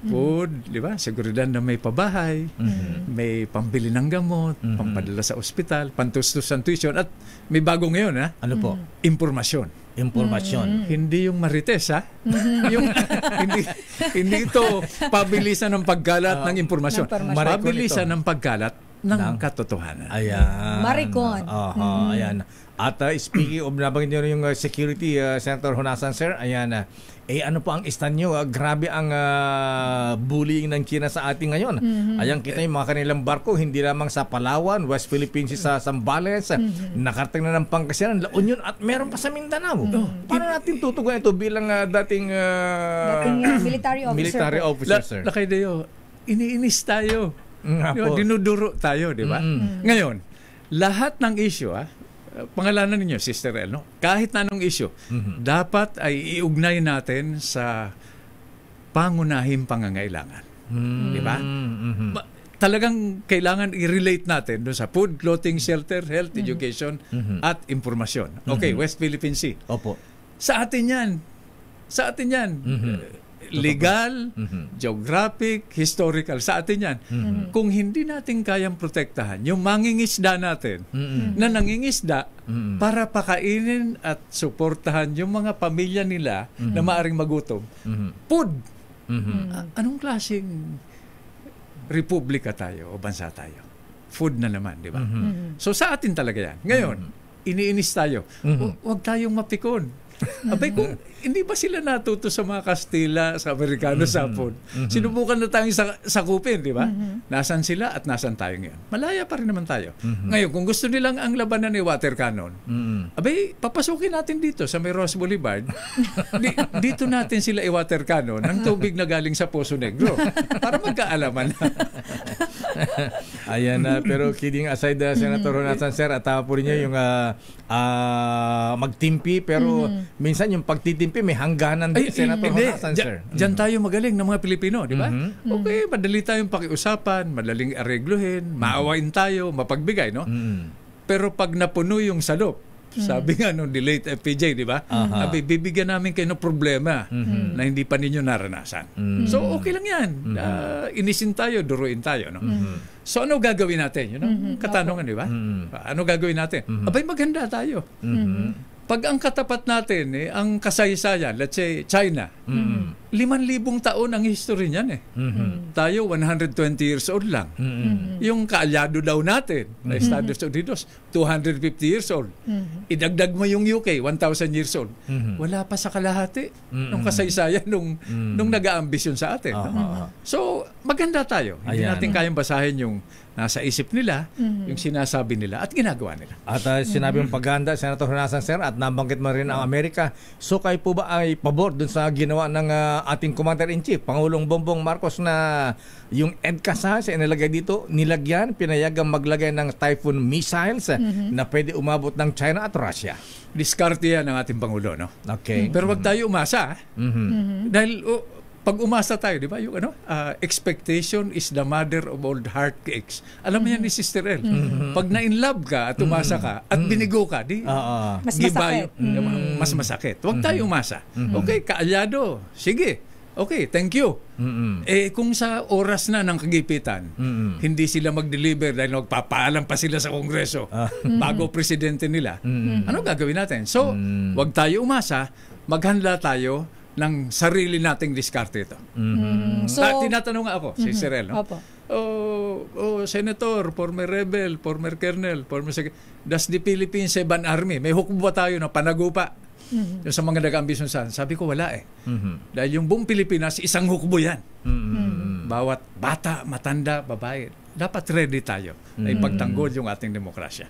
Food, di ba? Seguridad na may pabahay, may pambili ng gamot, pampadala sa ospital, pantustos ng tuition, at may bago ngayon, ha? Ano po? Impormasyon. Hindi yung marites, ha? Yung, hindi ito pabilisan ng paggalat ng impormasyon. Pabilisan ng paggalat ng katotohanan. Ayan. Maricon. Ayan. At speaking of, nabanggit nyo yung security, Senator Honasan, sir, ayan, ano po ang stand nyo? Grabe ang bullying ng China sa atin ngayon. Ayan, kita yung mga kanilang barko, hindi lamang sa Palawan, West Philippines, sa Zambales, nakarating na ng Pangasinan, La Union, at meron pa sa Mindanao. Paano natin tutugunan ito bilang dating military officer, sir? Lakay Deo, iniinis tayo. Dinuduro tayo, di ba? Ngayon, lahat ng issue, pangalanan ninyo, Sister El, no? Kahit na anong issue, dapat ay iugnay natin sa pangunahing pangangailangan. Di ba? Talagang kailangan i-relate natin doon sa food, clothing, shelter, health, education, at impormasyon. Okay, West Philippine Sea. Opo. Sa atin yan. Legal, geographic, historical, sa atin yan. Kung hindi natin kayang protektahan yung mangingisda natin na nangingisda para pakainin at suportahan yung mga pamilya nila na maaring magutom, food. Anong klaseng republika tayo o bansa tayo? Food na naman, di ba? So sa atin talaga yan. Ngayon, iniinis tayo. Huwag tayong mapikon. Abay, kung hindi ba sila natuto sa mga Kastila, sa Amerikano, sa Hapon? Sinubukan na tayong sakupin, di ba? Nasaan sila at nasaan tayo ngayon? Malaya pa rin naman tayo. Ngayon, kung gusto nilang ang labanan ni water cannon, abay, papasukin natin dito sa may Ross Boulevard. Dito natin sila i-water cannon ng tubig na galing sa Poso Negro para magkaalaman. Ayan, pero kidding aside, Senator Honasan, sir, at tama po rin niya yung magtimpi, pero minsan yung pagtitimpi may hangganan din, Senator Honasan, sir. Diyan tayo magaling ng mga Pilipino, di ba? Okay, madali tayong pakiusapan, madaling aregluhin, maawain tayo, mapagbigay, no? Pero pag napuno yung salop, sabi nga nung late FPJ, di ba? Bibigyan namin kayo ng problema na hindi pa ninyo naranasan. So, okay lang yan. Inisin tayo, duruin tayo, no? So, ano gagawin natin? Katanungan, di ba? Ano gagawin natin? Abay, maganda tayo. Pag ang katapat natin, ang kasaysayan, let's say China, 5,000 taon ang history niyan . Tayo, 120 years old lang. Yung kaalyado daw natin, na Estados Unidos, 250 years old. Idagdag mo yung UK, 1,000 years old. Wala pa sa kalahati ng kasaysayan nung nag-aambisyon sa atin. So, maganda tayo. Hindi natin kayang basahin yung nasa isip nila, yung sinasabi nila at ginagawa nila. At sinabi yung pagganda, Senator Honasan, sir, at nabanggit mo rin ang Amerika. So kayo po ba ay pabor dun sa ginawa ng ating Commander-in-Chief, Pangulong Bongbong Marcos, na yung EDCA sa inilagay dito, nilagyan, pinayagang maglagay ng Typhoon missiles na pwede umabot ng China at Russia? Diskarte yan ng ating Pangulo, no? Okay. Pero wag tayo umasa. Dahil pag umasa tayo, di ba, yung expectation is the mother of all heartaches. Alam mo yan ni Sister El. Pag na-inlove ka at umasa ka at binigo ka, mas masakit. Mas masakit. Huwag tayo umasa. Okay, kaalyado. Sige. Okay, thank you. Kung sa oras na ng kagipitan, hindi sila mag-deliver dahil magpapaalam pa sila sa Kongreso bago presidente nila, ano gagawin natin? So, huwag tayo umasa, maghanda tayo ng sarili nating diskarte ito. So, tinatanong nga ako, si Sirel, no? Senator, former rebel, former colonel, former does the Philippines have an army? May hukbo ba tayo na panagupa? Yung sa mga nag-ambisyon sa sabi ko, wala Dahil yung buong Pilipinas, isang hukbo yan. Bawat bata, matanda, babae, dapat ready tayo na ipagtanggol yung ating demokrasya.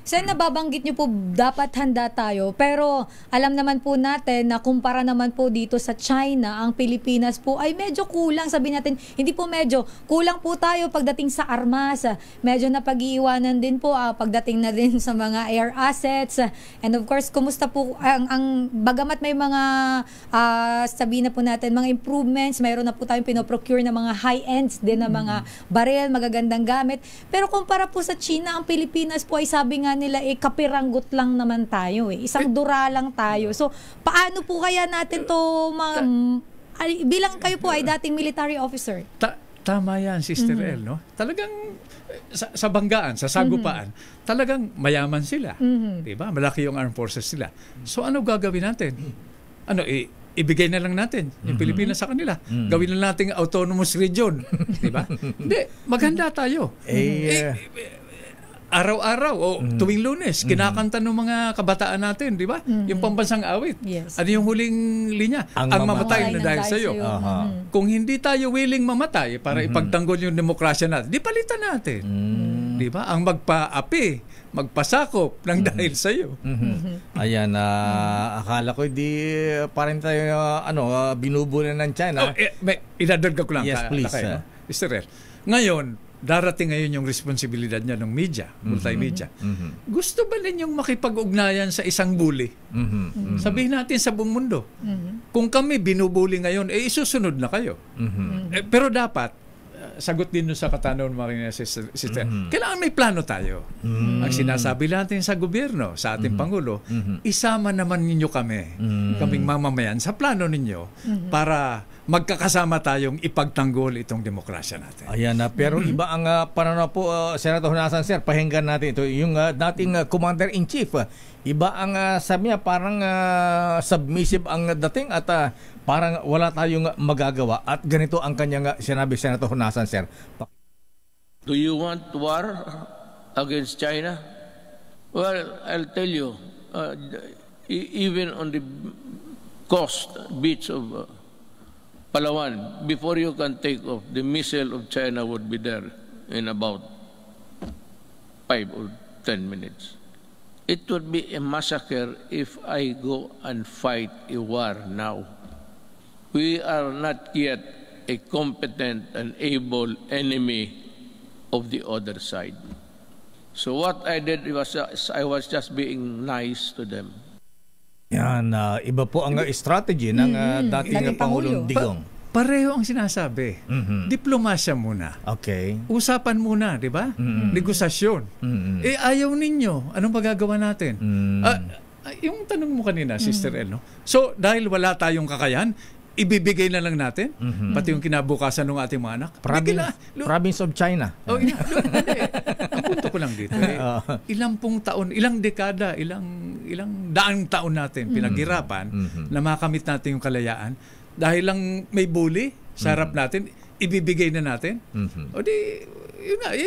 Sen, nababanggit niyo po dapat handa tayo, pero alam naman po natin na kumpara naman po dito sa China, ang Pilipinas po ay medyo kulang, sabi natin, hindi po medyo, kulang po tayo pagdating sa armas, medyo napag-iiwanan din po pagdating na din sa mga air assets, and of course, kumusta po ang bagamat may mga sabihin na po natin, mga improvements, mayroon na po tayong pinoprocure na mga high-ends din na mga baril, magagandang gamit. Pero kumpara po sa China, ang Pilipinas po ay sabi nga nila, kapiranggot lang naman tayo. Isang dura lang tayo. So, paano po kaya natin to, bilang kayo po ay dating military officer? Tama yan, Sister El, no? Talagang sa banggaan, sa sagupaan, talagang mayaman sila. Diba? Malaki yung armed forces sila. So, ano gagawin natin? Ibigay na lang natin yung Pilipinas sa kanila. Gawin na nating autonomous region. Diba? Hindi, maghanda tayo. Araw-araw o tuwing Lunes, kinakanta ng mga kabataan natin, di ba? Yung pambansang awit. Yes. Ano yung huling linya? Ang mamatay na dahil sa iyo. Kung hindi tayo willing mamatay para ipagtanggol yung demokrasya natin, di palitan natin. Di ba? Ang magpaapi, magpasakop ng dahil sa iyo. Ayan, akala ko di parang tayo binubulan ng China. Idadagdag ko lang. Yes, please. Israel. Ngayon, darating ngayon yung responsibilidad niya ng media, multimedia. Gusto ba ninyong makipag-ugnayan sa isang bully? Sabihin natin sa buong mundo. Kung kami binubuli ngayon, isusunod na kayo. Pero dapat, sagot din sa katanungan mga sister, kailangan may plano tayo. Ang sinasabi natin sa gobyerno, sa ating Pangulo, isama naman ninyo kami, kaming mamamayan, sa plano ninyo para magkakasama tayong ipagtanggol itong demokrasya natin. Ayan na, pero iba ang pananaw po, Senator Honasan, sir, pakinggan natin ito. Yung dating Commander-in-Chief, iba ang sabi niya, parang submissive ang dating at parang wala tayong magagawa. At ganito ang kanyang sinabi, Senator Honasan, sir. Do you want war against China? Well, I'll tell you, even on the coast beach of Palawan, before you can take off, the missile of China would be there in about 5 or 10 minutes. It would be a massacre if I go and fight a war now. We are not yet a competent and able enemy of the other side. So what I did was I was just being nice to them. Yan, iba po ang strategy ng dating Pangulong Digong. Pareho ang sinasabi. Diplomasya muna. Okay. Usapan muna, di ba? Negosasyon. Ayaw ninyo. Anong magagawa natin? Yung tanong mo kanina, Sister El, no? So, dahil wala tayong kakayahan, ibibigay na lang natin, pati yung kinabukasan ng ating mga anak. Province of China. Ang punto ko lang dito, ilang pong taon, ilang dekada, ilang daang taon natin pinaghirapan na makamit natin yung kalayaan. Dahil lang may bully sa harap natin, ibibigay na natin. O di, yun na,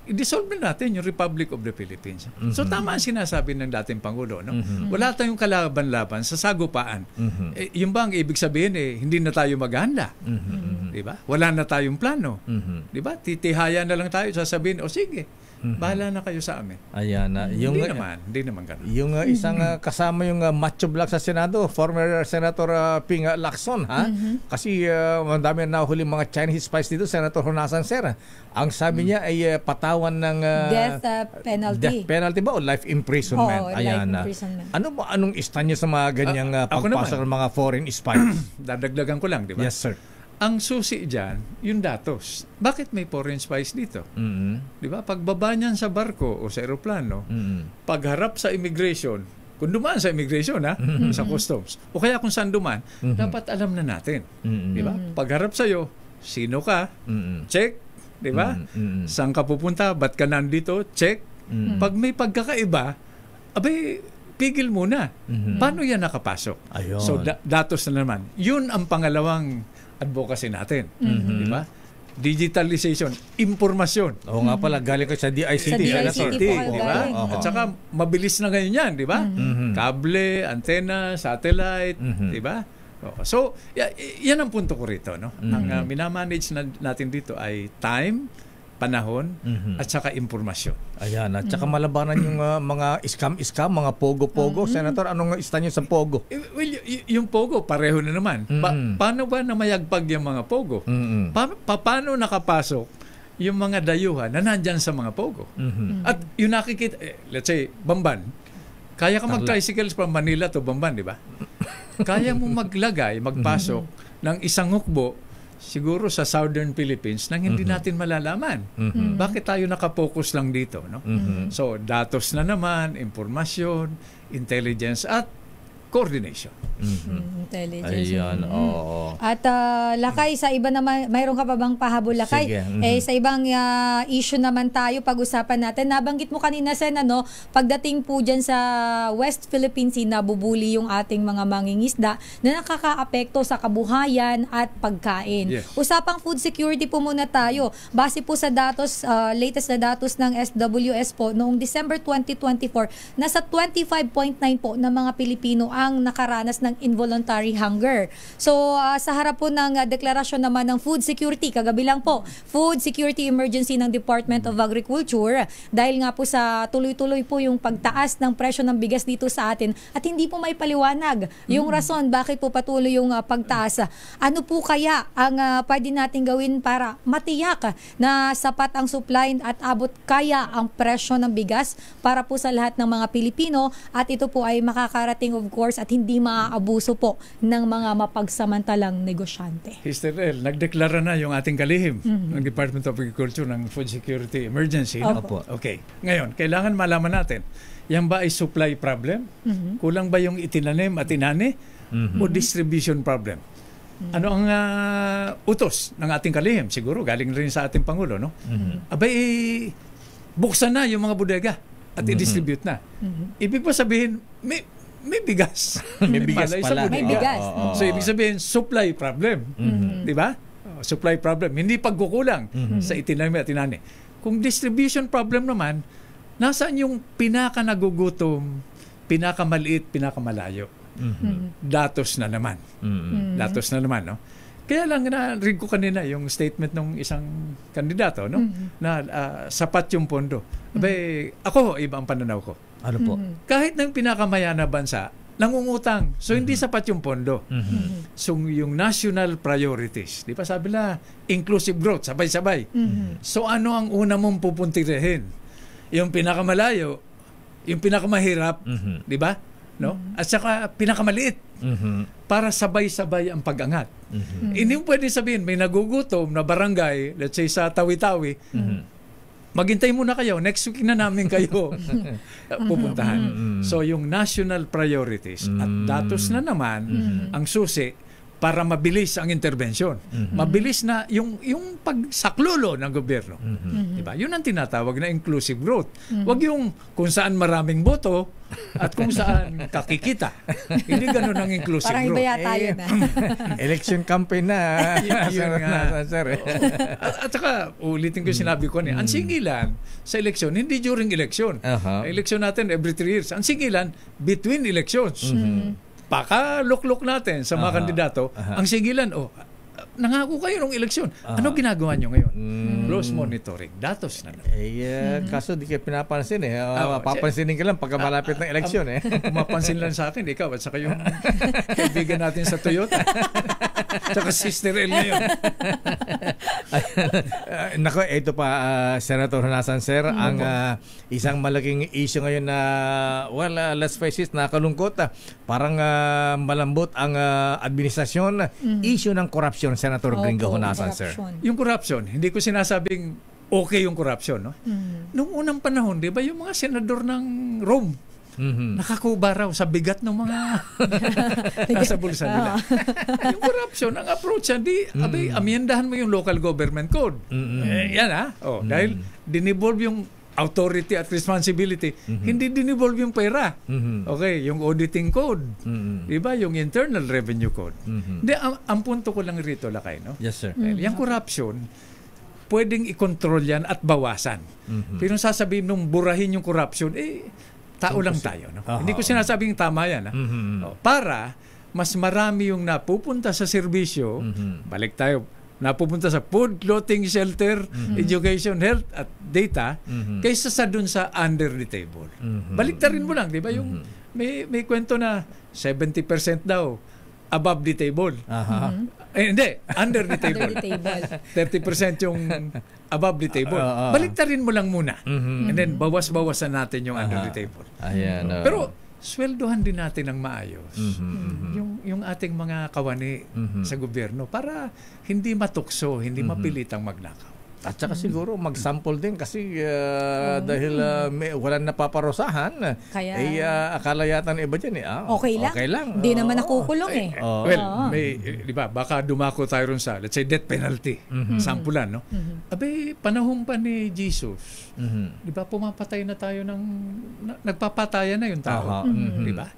i-dissolve na natin yung Republic of the Philippines. So tama ang sinasabi ng dating Pangulo. No? Wala tayong kalaban-laban sa sagupaan. Yung ba ang ibig sabihin, hindi na tayo maghanda. Diba? Wala na tayong plano. Diba? Titihaya na lang tayo, sasabihin, o sige, bahala na kayo sa amin. Ayan na. Hindi naman ganun. Yung isang kasama yung macho black sa Senado, former Senator Ping Lacson, ha? Kasi madami na huli mga Chinese spies dito, Senator Honasan, sir. Ang sabi niya ay patawan ng death penalty. Death penalty ba o life imprisonment? Ayan na. Anong stand niyo sa mga ganyang pagpasok ng mga foreign spies? Dadagdagan ko lang, di ba? Yes, sir. Ang susi dyan, yung datos. Bakit may foreign spies dito? Di ba? Pagbaba niyan sa barko o sa aeroplano, pagharap sa immigration, kung dumaan sa immigration, sa customs, o kaya kung saan dumaan, dapat alam na natin. Di ba? Pagharap sa'yo, sino ka? Check. Di ba? Saan ka pupunta? Ba't ka nandito? Check. Pag may pagkakaiba, abay, pigil muna. Paano yan nakapasok? Ayun. So, datos na naman. Yun ang pangalawang advocacy natin. Di ba? Digitalization, impormasyon. Oo nga pala, galing ka sa DICT. Di ba? At saka, mabilis na ngayon yan, di ba? Kable, antena, satellite, di ba? So, yan ang punto ko rito. No? Ang minamanage natin dito ay time, panahon, at saka impormasyon. Ayan, at saka malabanan yung mga scam, mga pogo-pogo. Senator, anong ista nyo sa pogo? Well, yung pogo, pareho na naman. Paano ba namayagpag yung mga pogo? Paano nakapasok yung mga dayuhan na nandyan sa mga pogo? At yung nakikita, let's say, Bamban, kaya ka mag-tricycles from Manila to Bamban, di ba? Kaya mo magpasok ng isang hukbo siguro sa Southern Philippines nang hindi natin malalaman. Bakit tayo nakapokus lang dito? No? So, datos na naman, impormasyon, intelligence, at coordination. Intelligence. Ayan, oo. At Lakay, sa iba naman, mayroon ka pa bang pahabol, Lakay? Sige. Sa ibang issue naman tayo, pag-usapan natin. Nabanggit mo kanina, Sen, pagdating po dyan sa West Philippine Sea, nabubuli yung ating mga mangingisda na nakakaapekto sa kabuhayan at pagkain. Yes. Usapang food security po muna tayo. Base po sa datos, latest na datos ng SWS po, noong December 2024, nasa 25.9 po ng mga Pilipino ang nakaranas ng involuntary hunger. So, sa harap po ng deklarasyon naman ng food security, kagabi lang po, food security emergency ng Department of Agriculture, dahil nga po sa tuloy-tuloy po yung pagtaas ng presyo ng bigas dito sa atin at hindi po may paliwanag yung rason bakit po patuloy yung pagtaas. Ano po kaya ang pwede natin gawin para matiyak na sapat ang supply at abot kaya ang presyo ng bigas para po sa lahat ng mga Pilipino at ito po ay makakarating of course at hindi maaabuso po ng mga mapagsamantalang negosyante. Histerel, nagdeklara na yung ating kalihim ng Department of Agriculture ng Food Security Emergency. Opo. Okay. Ngayon, kailangan malaman natin, yan ba ay supply problem? Kulang ba yung itinanim at inani? O distribution problem? Ano ang utos ng ating kalihim? Siguro galing rin sa ating Pangulo, no? Abay, buksan na yung mga bodega at i-distribute na. Ibig pa sabihin, may bigas. May bigas pala. May bigas. So, ibig sabihin, supply problem. Di ba? Supply problem. Hindi pagkukulang sa itinanim at inani. Kung distribution problem naman, nasaan yung pinaka-nagugutom, pinaka-maliit, pinaka-malayo? Datos na naman. Datos na naman, no? Kaya lang na-read ko kanina yung statement ng isang kandidato, no? Na sapat yung pondo. Abay, ako, iba ang pananaw ko. Ano po? Kahit ng pinakamaya na bansa, nangungutang. So, hindi sapat yung pondo. So, yung national priorities. Di ba sabi na, inclusive growth, sabay-sabay. So, ano ang una mong pupuntihin? Yung pinakamalayo, yung pinakamahirap, di ba? No? At saka pinakamaliit. Para sabay-sabay ang pag-angat. Hindi mo pwede sabihin, may nagugutom na barangay, let's say sa Tawi-Tawi, maghintay muna kayo, next week na namin kayo pupuntahan. So yung national priorities at datos na naman ang susi para mabilis ang intervention. Mabilis na yung pagsaklulo ng gobyerno. Diba? Yun ang tinatawag na inclusive growth. Wag yung kung saan maraming boto at kung saan kakikita. Hindi ganun ang inclusive parang growth. Parang iba yata yun. Election campaign na. Yun nga. At saka, ulitin ko yung sinabi ko niya, ang singilan sa eleksyon, hindi during election. Eleksyon natin every 3 years. Ang singilan, between elections. Paka-look-look natin sa mga kandidato, ang sigilan, nangako kayo ng eleksyon. Ano ginagawa nyo ngayon? Close monitoring. Datos na naman. Kaso di kayo pinapansin papansinin ka lang pagka malapit ng eleksyon Pumapansin lang sa akin, ikaw at saka yung kaibigan natin sa Toyota. Tsaka Sister L ngayon. Nako, ito pa, Senator Honasan, sir, ang isang malaking issue ngayon na, let's face it, nakalungkot. Parang malambot ang administrasyon. Issue ng corruption, Senator Gringo Honasan, sir. Yung corruption, hindi ko sinasabing okay yung corruption. No? Noong unang panahon, di ba yung mga senador ng Rome, nakakuba raw sa bigat ng mga nasa bulsa nila. Yung corruption, ang approach, abay, amyendahan mo yung local government code. Yan dahil dinivolve yung authority at responsibility, hindi dinivolve yung pera. Okay, yung auditing code. Diba? Yung internal revenue code. Hindi, ang punto ko lang rito, Lakay, no? Yes, sir. Yung corruption, pwedeng i-control yan at bawasan. Pero sasabihin nung burahin yung corruption, tao lang tayo. No? Hindi ko sinasabing tama yan. Para mas marami yung napupunta sa serbisyo, balik tayo, napupunta sa food, clothing, shelter, education, health, at data, kaysa sa dun sa under the table. Baliktarin mo lang, di ba? Yung may kwento na 70% daw above the table. Hindi, under the table. 30% yung above the table. Baliktarin mo lang muna. And then, bawas-bawasan natin yung under the table. Ayan. Pero, sweldohan din natin ng maayos yung ating mga kawani sa gobyerno para hindi matukso, hindi mapilitang magnakaw. At saka siguro mag-sample din kasi dahil walang napaparusahan, akala yata ng iba dyan okay lang. Hindi naman nakukulong Well, di ba, baka dumako tayo ron sa, let's say, death penalty. Sampulan, no? Abe, panahon pa ni Jesus, di ba, pumapatay na tayo nagpapatayan na yung tao. Di ba?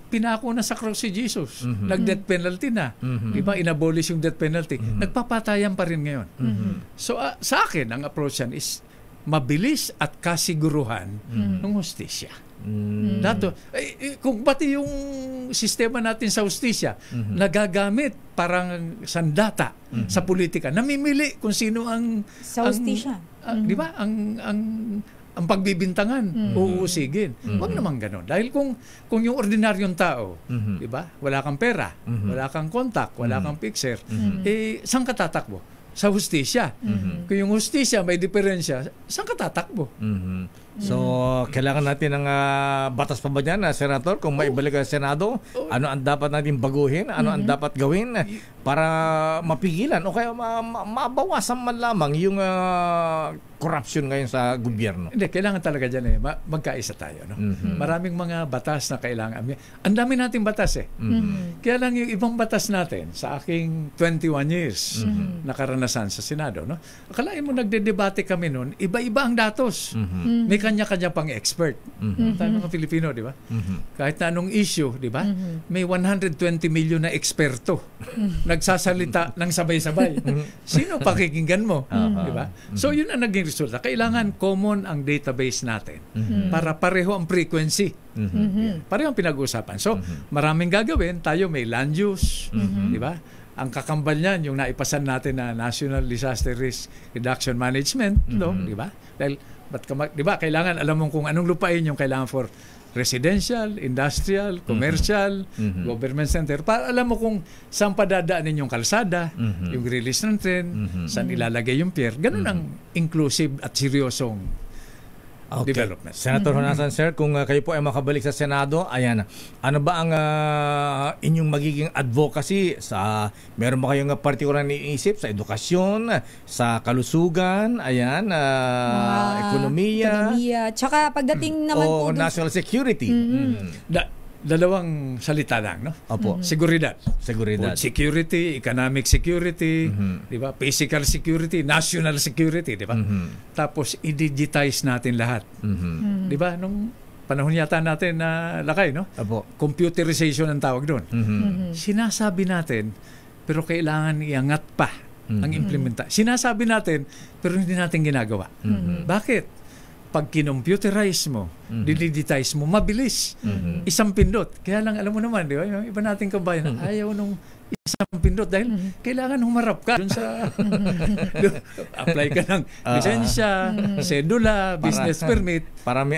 Pinako na sa cross si Jesus. Nag-death penalty na. Di ba? Inabolish yung death penalty. Nagpapatayan pa rin ngayon. So, sa akin, ang approach yan is mabilis at kasiguruhan ng hustisya. Dato, kung pati yung sistema natin sa hustisya nagagamit parang sandata sa politika, namimili kung sino ang sa hustisya. Di ba? Ang pagbibintangan, uusigin. Huwag naman gano'n. Dahil kung yung ordinaryong tao, di ba? Wala kang pera, wala kang contact, wala kang fixer, saan ka tatakbo? Sa hustisya. Kung yung hustisya may diferensya, saan ka tatakbo? So, kailangan natin ng batas pa ba dyan, Senator? Kung maibalik sa Senado, ano ang dapat natin baguhin? Ano ang dapat gawin para mapigilan o kaya mabawasan man lamang yung corruption ngayon sa gobyerno? Hindi, kailangan talaga dyan magkaisa tayo. No? Maraming mga batas na kailangan. Ang dami nating batas Kaya lang yung ibang batas natin sa aking 21 years na karanasan sa Senado, no? Akalain mo nagdedebate kami noon, iba-iba ang datos. May kanya-kanya pang expert. Tayo mga Pilipino, di ba? Kahit na anong issue, di ba? May 120 million na eksperto nagsasalita ng sabay-sabay. Sino pakikinggan mo? Di ba? So, yun ang naging resulta. Kailangan common ang database natin para pareho ang frequency. Pareho ang pinag-uusapan. So, maraming gagawin. Tayo may land use, di ba? Ang kakambal niyan, yung naipasan natin na National Disaster Risk Reduction Management, di ba? Dahil, di ba, kailangan alam mo kung anong lupain yung kailangan for residential, industrial, commercial, government center, para alam mo kung saan padadaanin yung kalsada, yung release ng tren, saan ilalagay yung pier. Ganun ang inclusive at seryosong development. Senator Honasan, sir, kung kayo po ay makabalik sa Senado, ayan, ano ba ang inyong magiging advocacy sa, meron ba kayong partikular na iniisip sa edukasyon, sa kalusugan, ayan, ekonomiya, tsaka pagdating naman po national security. Dalawang salita lang, no? Opo. Seguridad. Seguridad. Food security, economic security, di ba? Physical security, national security, di ba? Tapos i-digitize natin lahat. Di ba? Nung panahon yata natin na lakay, no? Opo. Computerization ang tawag doon. Sinasabi natin, pero kailangan iangat pa ang implementasyon. Sinasabi natin, pero hindi natin ginagawa. Bakit? Pag kinomputerize mo, didigitize mo, mabilis. Isang pindot. Kaya lang, alam mo naman, di ba? Yung iba nating kabayan, ayaw nung isang pindot dahil kailangan humarap ka dun sa apply ka ng lisensya, sedula, business permit. Para may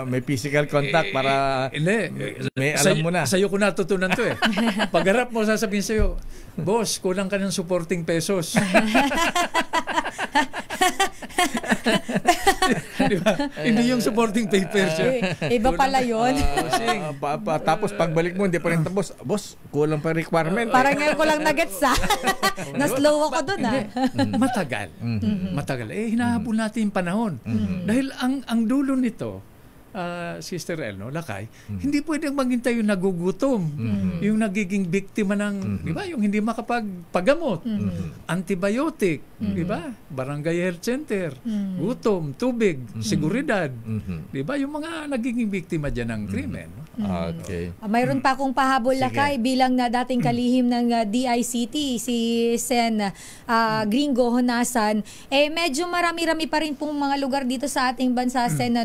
may physical contact para may alam mo na. Sa'yo ko natutunan to Pagharap mo, sasabihin sa'yo, boss, kulang ka ng supporting pesos. Diba? Hindi yung supporting papers. Iba pala yun. Tapos pagbalik mo, hindi pa rin tapos. Boss, kulang pa requirement. Parang ngayon ko lang nagets na-slow ako dun Matagal. Matagal. Hinahabol natin yung panahon. Dahil ang dulo nito, Sister El, no, Lakay, hindi pwedeng maghintay yung nagugutom, yung nagiging biktima ng, di ba, yung hindi makapagpagamot, antibiotic, di ba, barangay health center, gutom, tubig, seguridad, di ba, yung mga nagiging biktima dyan ng krimen. No? Okay. Mayroon pa akong pahabol Sige. lakay bilang na dating kalihim ng DICT, si Sen Gringo Honasan. Medyo marami-rami pa rin pong mga lugar dito sa ating bansa, Sen,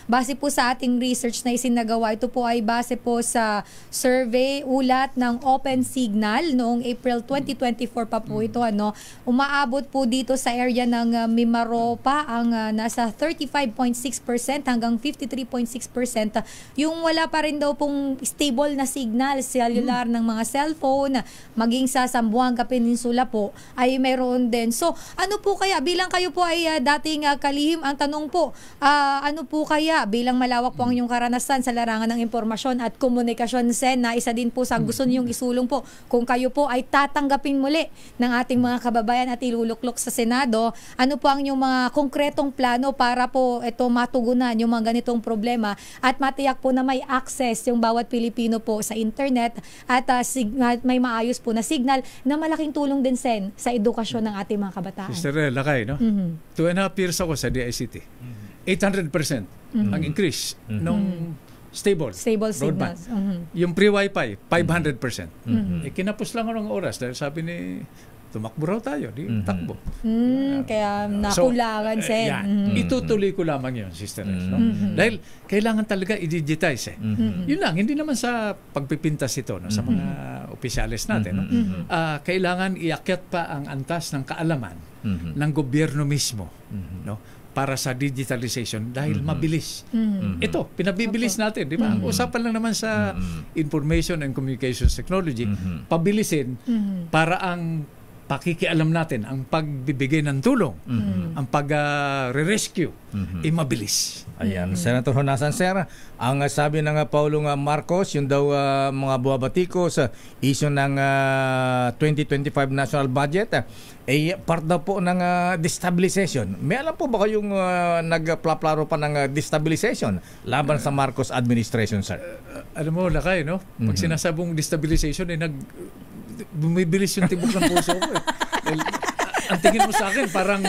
base po sa ating research na isinagawa. Ito po ay base po sa survey, ulat ng Open Signal noong April 2024 pa po ito. Umaabot po dito sa area ng Mimaropa ang nasa 35.6% hanggang 53.6%. Yung wala pa rin daw pong stable na signal cellular ng mga cellphone, maging sa Zamboanga Peninsula po ay mayroon din. So, ano po kaya bilang kayo po ay dating kalihim, ang tanong po, ano po kaya bilang malawak po ang inyong karanasan sa larangan ng impormasyon at komunikasyon, Sen, na isa din po sa gusto niyong isulong po, kung kayo po ay tatanggapin muli ng ating mga kababayan at iluluklok sa Senado, ano po ang inyong mga konkretong plano para po ito matugunan yung mga ganitong problema at matiyak po na may access yung bawat Pilipino po sa internet at may maayos po na signal na malaking tulong din, Sen, sa edukasyon ng ating mga kabataan. Sister Lakay, 2.5 years ako sa DICT. 800% ang increase nung stable broadband. Signals. Yung pre-Wi-Fi, 500%. Kinapos lang ng oras dahil sabi ni tumakbo raw tayo, takbo. Kaya nakulangan, Sen. Itutuloy ko lamang yun, Sister. Dahil kailangan talaga i-digitize. Yun lang, hindi naman sa pagpipintas ito sa mga opisyalis natin. Kailangan iakyat pa ang antas ng kaalaman ng gobyerno mismo para sa digitalization dahil mabilis. Ito, pinabibilis natin, di ba? Ang usapan lang naman sa information and communications technology, pabilisin para ang pakikialam natin, ang pagbibigay ng tulong, ang pag-rescue, mabilis. Ayan, Senator Honasan, Sir, ang sabi ng Paulong Marcos, yung daw mga buwabati ko sa issue ng 2025 national budget, part daw po ng destabilization. May alam po ba kayong nagplaplaro pa ng destabilization laban sa Marcos administration, Sir? Alam mo, Lakay, pag sinasabong destabilization, bumibilis yung tibok ng puso ko. Ang tingin mo sa akin, parang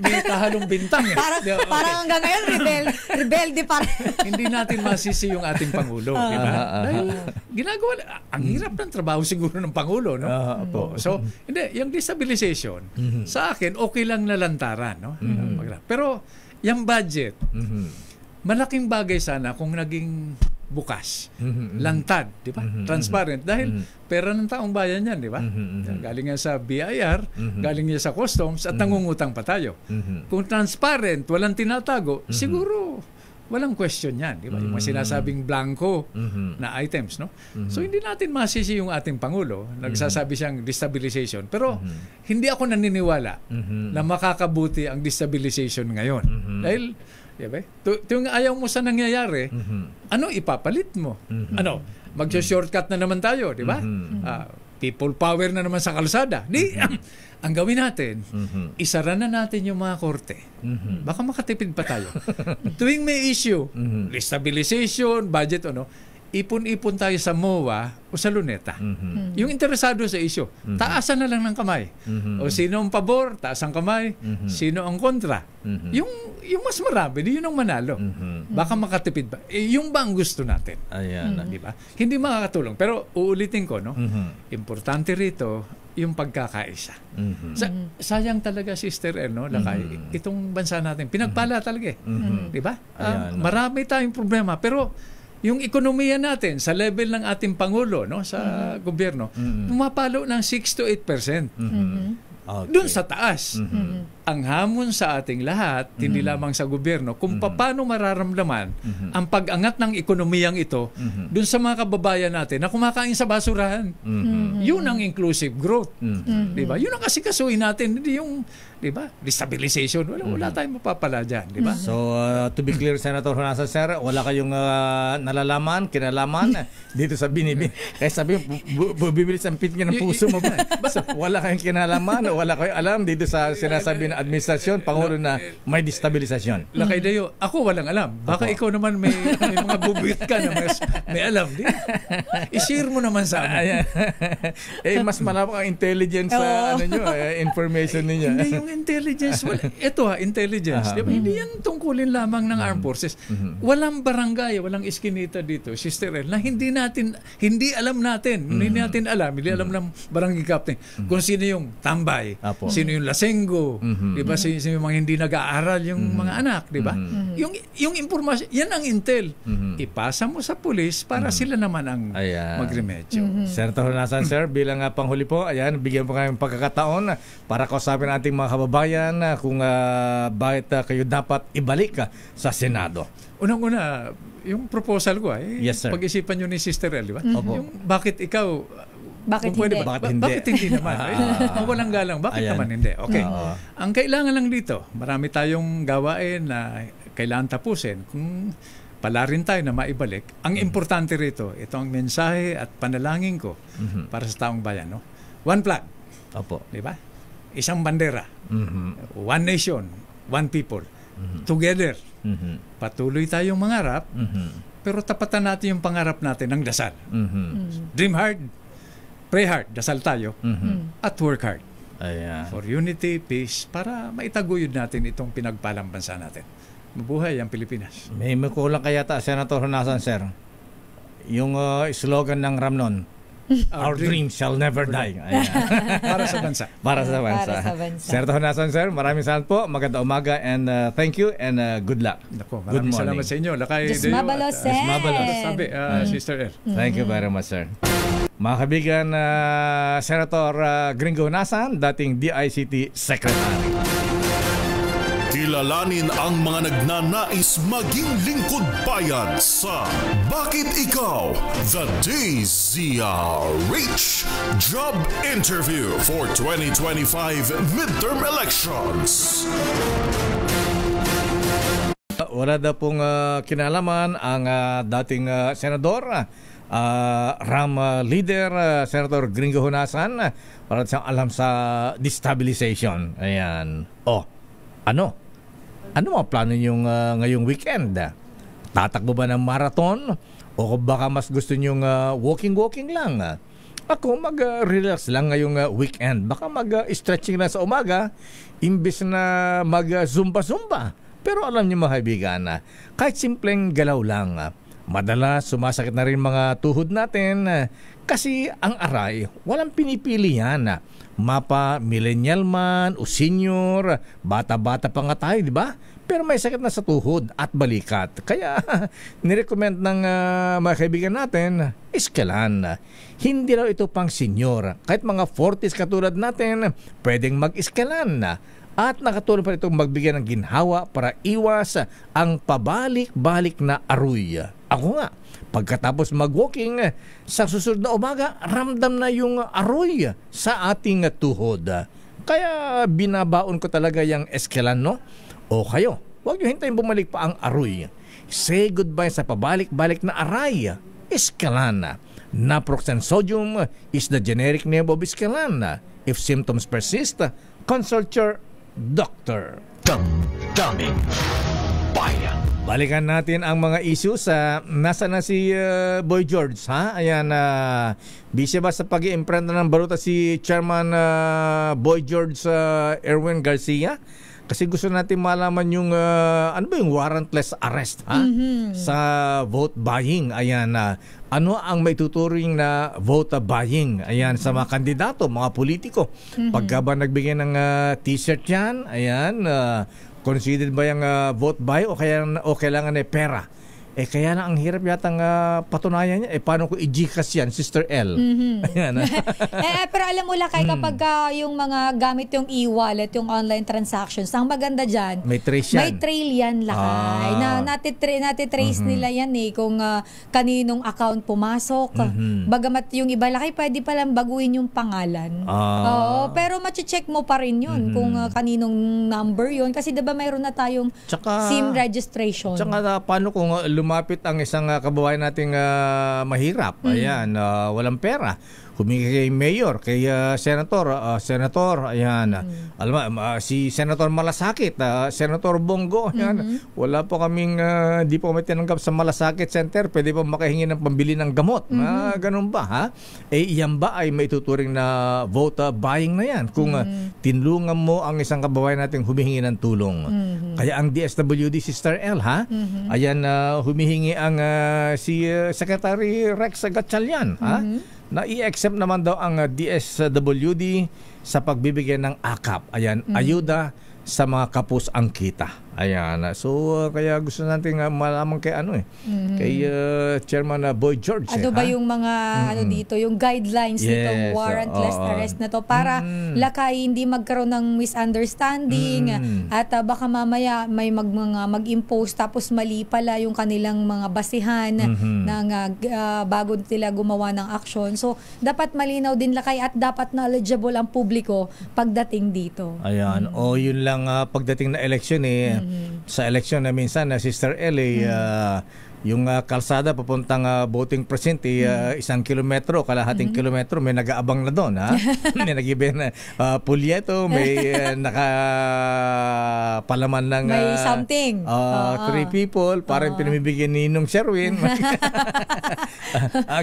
may kahalong bintang. Parang hanggang ngayon, rebelde pa. Hindi natin masisi yung ating Pangulo. Di ba? Dahil ginagawa, ang hirap ng trabaho siguro ng Pangulo. So, hindi, yung destabilization, sa akin, okay lang na lantaran. Pero, yung budget, malaking bagay sana kung naging bukas, lantad, di ba? Transparent. Dahil pera ng taong bayan yan, di ba? Galing yan sa BIR, galing yan sa customs, at nangungutang pa tayo. Kung transparent, walang tinatago, siguro walang question yan, di ba? Yung mga sinasabing blanco na items, So, hindi natin masisi yung ating Pangulo, nagsasabi siyang destabilization. Pero, hindi ako naniniwala na makakabuti ang destabilization ngayon. Dahil, diba? Yung ayaw mo sa nangyayari, ano ipapalit mo? Ano, mag-shortcut na naman tayo, di ba? People power na naman sa kalsada. Ang gawin natin, isara na natin yung mga korte. Baka makatipid pa tayo. Tuwing may issue, destabilization, budget, ipon-ipon tayo sa MOA o sa Luneta. Yung interesado sa issue, taasan na lang ng kamay. O sino ang pabor, taas ang kamay. Sino ang kontra. Yung mas marami, yun ang manalo. Baka makatipid ba? Yung ba ang gusto natin? Ayan. Di ba? Hindi makakatulong. Pero uulitin ko, importante rito yung pagkakaisa. Sayang talaga, Sister Lakay, itong bansa natin, pinagpala talaga. Di ba? Marami tayong problema. Pero yung ekonomiya natin sa level ng ating Pangulo sa gobyerno, pumapalo ng 6 to 8%. Doon sa taas. Ang hamon sa ating lahat, hindi lamang sa gobyerno, kung paano mararamdaman ang pag-angat ng ekonomiyang ito doon sa mga kababayan natin na kumakain sa basurahan. Yun ang inclusive growth. Diba? Yun ang kasikasuhin natin. Hindi yung, diba, destabilization. Wala tayong mapapala dyan. Diba? So, to be clear, Senator Honasan, Sir, wala kayong nalalaman, kinalaman dito sa binibin. Kaya sabi, bubibilis ang pitnya ng puso mo. Wala kayong kinalaman, wala kayong alam dito sa sinasabi na administrasyon, Pangulo na may destabilisasyon. Lakay Dayo, ako walang alam. Baka ikaw naman may mga bubuyot ka na may alam. Di? I-share mo naman sa amin. Mas malawak ang intelligence sa information ninyo. Hindi yung intelligence. Ito intelligence. Diba? Hindi yan tungkulin lamang ng armed forces. Walang barangay, walang iskinita dito, Sister El, na hindi alam natin. Hindi alam ng barangay captain kung sino yung tambay, sino yung lasenggo, di ba? Sino yung mga hindi nag-aaral yung mga anak, di ba? Yung impormasyon, yan ang intel. Ipasa mo sa pulis para sila naman ang magremedyo. Senator Honasan, sir, bilang panghuli po, bigyan po kayong pagkakataon para kausapin ating mga kababayan kung bakit kayo dapat ibalik sa Senado. Unang-una, yung proposal ko yes, sir. Pag-isipan nyo ni Sister El, di ba? Yung bakit ikaw bakit hindi? Bakit hindi naman? Walang galang. Bakit naman hindi? Okay. Ang kailangan lang dito, marami tayong gawain na kailangan tapusin. Kung pala rin tayo na maibalik, ang importante rito, ito ang mensahe at panalangin ko para sa taong bayan. No? One flag. Opo. Di ba? Isang bandera. One nation. One people. Together. Patuloy tayong mangarap, pero tapatan natin yung pangarap natin ng dasal. Dream hard, pray hard, dasal tayo, at work hard. For unity, peace, para maitaguyod natin itong pinagpalang bansa natin. Mabuhay ang Pilipinas. May kulang kaya Senator Honasan, sir. Yung slogan ng Ramnon, Our dreams shall never die. Para sa bansa. Para sa bansa. Senator Honasan, sir, maraming salamat po. Magandang umaga and thank you and good luck. Maraming salamat sa inyo. Lakay Diyos mabalos, sir. Sabi, Sister El. Thank you very much, sir. Mga kaibigan, Senator Gringo Honasan, dating DICT Secretary. Kilalanin ang mga nagnanais maging lingkod bayan sa Bakit Ikaw? The DZRH Job Interview for 2025 Midterm Elections. Wala daw pong kinalaman ang dating senador, RAM leader, Senator Gringo Honasan, para siyang alam sa destabilization. Ayan. Ano ang plano niyong ngayong weekend? Tatakbo ba ng marathon? O baka mas gusto niyong walking lang? Ako, mag-relax lang ngayong weekend. Baka mag-stretching lang sa umaga, imbes na mag-zumba-zumba. Pero alam niyo mga kaibigan, kahit simpleng galaw lang, madalas sumasakit na rin mga tuhod natin kasi ang aray, walang pinipili yan. Mapa, millennial man o senior, bata-bata pa nga tayo, di ba? Pero may sakit na sa tuhod at balikat. Kaya nirecommend ng mga kaibigan natin, iskalan. Hindi raw ito pang senior. Kahit mga 40s katulad natin, pwedeng mag-iskalan. At nakatulong pa itong magbigay ng ginhawa para iwas ang pabalik-balik na aruy. Ako nga, pagkatapos mag-walking, sa susunod na umaga, ramdam na yung aroy sa ating tuhod. Kaya binabaon ko talaga yung eskelan, no? O kayo, huwag nyo hintayin bumalik pa ang aroy. Say goodbye sa pabalik-balik na aray. Eskelan. Naproxen sodium is the generic name of eskelan. If symptoms persist, consult your doctor. Damdamin Bayan. Balikan natin ang mga issues. Nasa na si Boy George, ha? Ayan, busy ba sa pag-i-imprenta ng baruta si Chairman Boy George Erwin Garcia? Kasi gusto natin malaman yung yung warrantless arrest, ha? Sa vote buying. Ayan, ano ang may tuturing na vote buying? Ayan, sa mga kandidato, mga politiko. Pagka ba nagbigay ng t-shirt yan, ayan, considered ba yung vote buy o kailangan pera? Kaya na ang hirap yatang patunayan niya. Paano ko i-Gcash yan, Sister L? Ayan. Pero alam mo Lakay, kapag yung mga gamit yung e-wallet, yung online transactions, ang maganda dyan, may trace yan. May trail yan, Lakay. Natitrace nila yan kung kaninong account pumasok. Bagamat yung iba, Lakay, pwede palang baguhin yung pangalan. Oo, pero mache-check mo pa rin yun kung kaninong number yun. Kasi diba mayroon na tayong SIM registration. Tsaka paano kung lumapit ang isang kababayan nating mahirap, ayan, walang pera, humingi kay Mayor, kay Senator, ayan. Alam mo, si Senator Malasakit, Senator Bongo, ayan. Wala po kaming, di po kami tinanggap sa Malasakit Center, pwede po makahingi ng pambili ng gamot. Ganun ba, ha? Yan ba ay maituturing na vote buying na yan? Kung tinulungan mo ang isang kababayan nating humihingi ng tulong. Kaya ang DSWD, Sister L, ha? Ayan, humihingi ang si Secretary Rex Gatchalian, ha? Na i-accept naman daw ang DSWD sa pagbibigay ng AKAP. Ayan, ayuda sa mga kapos ang kita. Ayan. So, kaya gusto natin malaman kay kay Chairman Boy George. Ano ba yung mga dito, yung guidelines nitong warrantless arrest na to para lakay hindi magkaroon ng misunderstanding at baka mamaya may mag-impose tapos mali pala yung kanilang mga basihan ng bago nila gumawa ng action. So, dapat malinaw din lakay at dapat knowledgeable ang publiko pagdating dito. Ayan. O yun lang pagdating na election sa election na minsan na Sister L yung kalsada papuntang voting precinct 1 kilometro, kalahating kilometro may nag-aabang na doon, ha? May nag-ibig na pulyeto, may nakapalaman ng may something. 3 people, parang pinamibigyan ni Ninong Sherwin.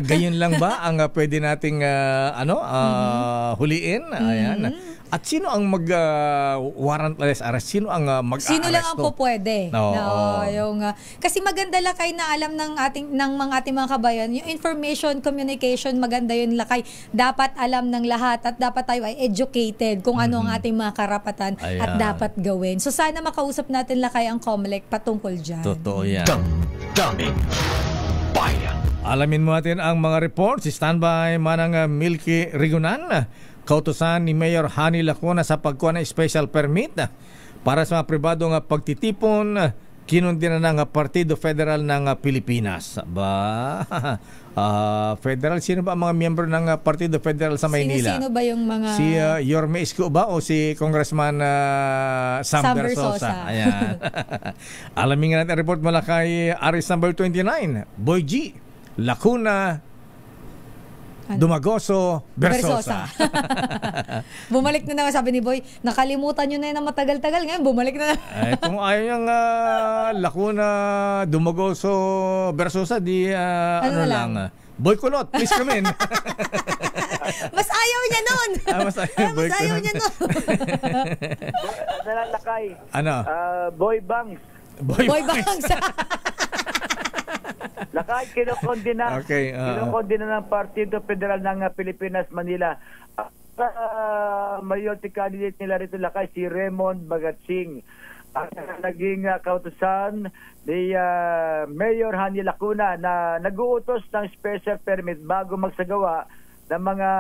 Ganyan lang ba ang pwede nating huliin? Ayan. At sino ang warrantless arrest? Sino ang mag-arresto? Sino lang ang pwede? Kasi maganda lakay na alam ng mga ating mga kabayan, yung information, communication, maganda yun lakay. Dapat alam ng lahat at dapat tayo ay educated kung ano ang ating mga karapatan at dapat gawin. So sana makausap natin lakay ang COMELEC patungkol dyan. Totoo yan. Daming bayan. Alamin mo natin ang mga reports. Standby manang Milky Rigunan. Kautusan ni Mayor Hani Lacuna sa pagkuha ng special permit para sa mga pribadong pagtitipon kinundi na ng Partido Federal ng Pilipinas. Federal, sino ba ang mga miyembro ng Partido Federal sa Maynila? Sino ba yung mga... Si Yorme Isko ba o si Congressman Sam Versosa? Ayan. Alamin nga natin report mula kay Aris number 29, Boy G, Lacuna, Dumagoso, Versosa. Bumalik na naman, sabi ni Boy, nakalimutan nyo na yun na matagal-tagal, ngayon bumalik na naman. Kung ayaw niyang Lacuna, Dumagoso, Versosa, di lang. Boy Kulot, please come in. Mas ayaw niya nun. Mas ayaw niya nun. Nalalakay. Ano? Boy Bangs. Boy Bangs. Lakay, kinokondina. Kinokondina ng Partido Federal ng Pilipinas, Manila. Majority candidate nila rito, lakay, si Raymond Bagatsing. Ang naging kautusan ni Mayor Hani Lacuna na nag-uutos ng special permit bago magsagawa ng mga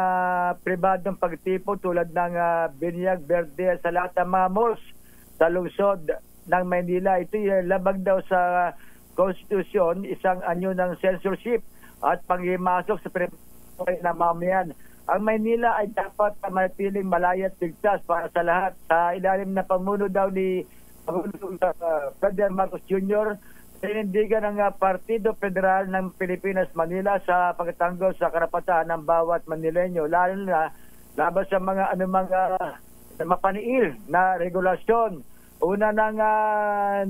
pribadong pagtipon tulad ng Binyag Verde sa lahat ng mga malls sa lungsod ng Maynila. Ito labag daw sa Konstitusyon, isang anyo ng censorship at panghimasok sa pribadong na mamayan. Ang Maynila ay dapat manatiling malaya at ligtas para sa lahat. Sa ilalim na pamuno daw ni President Marcos Jr., sinindigan ng Partido Federal ng Pilipinas Manila sa pagtanggol sa karapatan ng bawat Manileño, lalo na laban sa mga anumang mapaniil na regulasyon. Una nang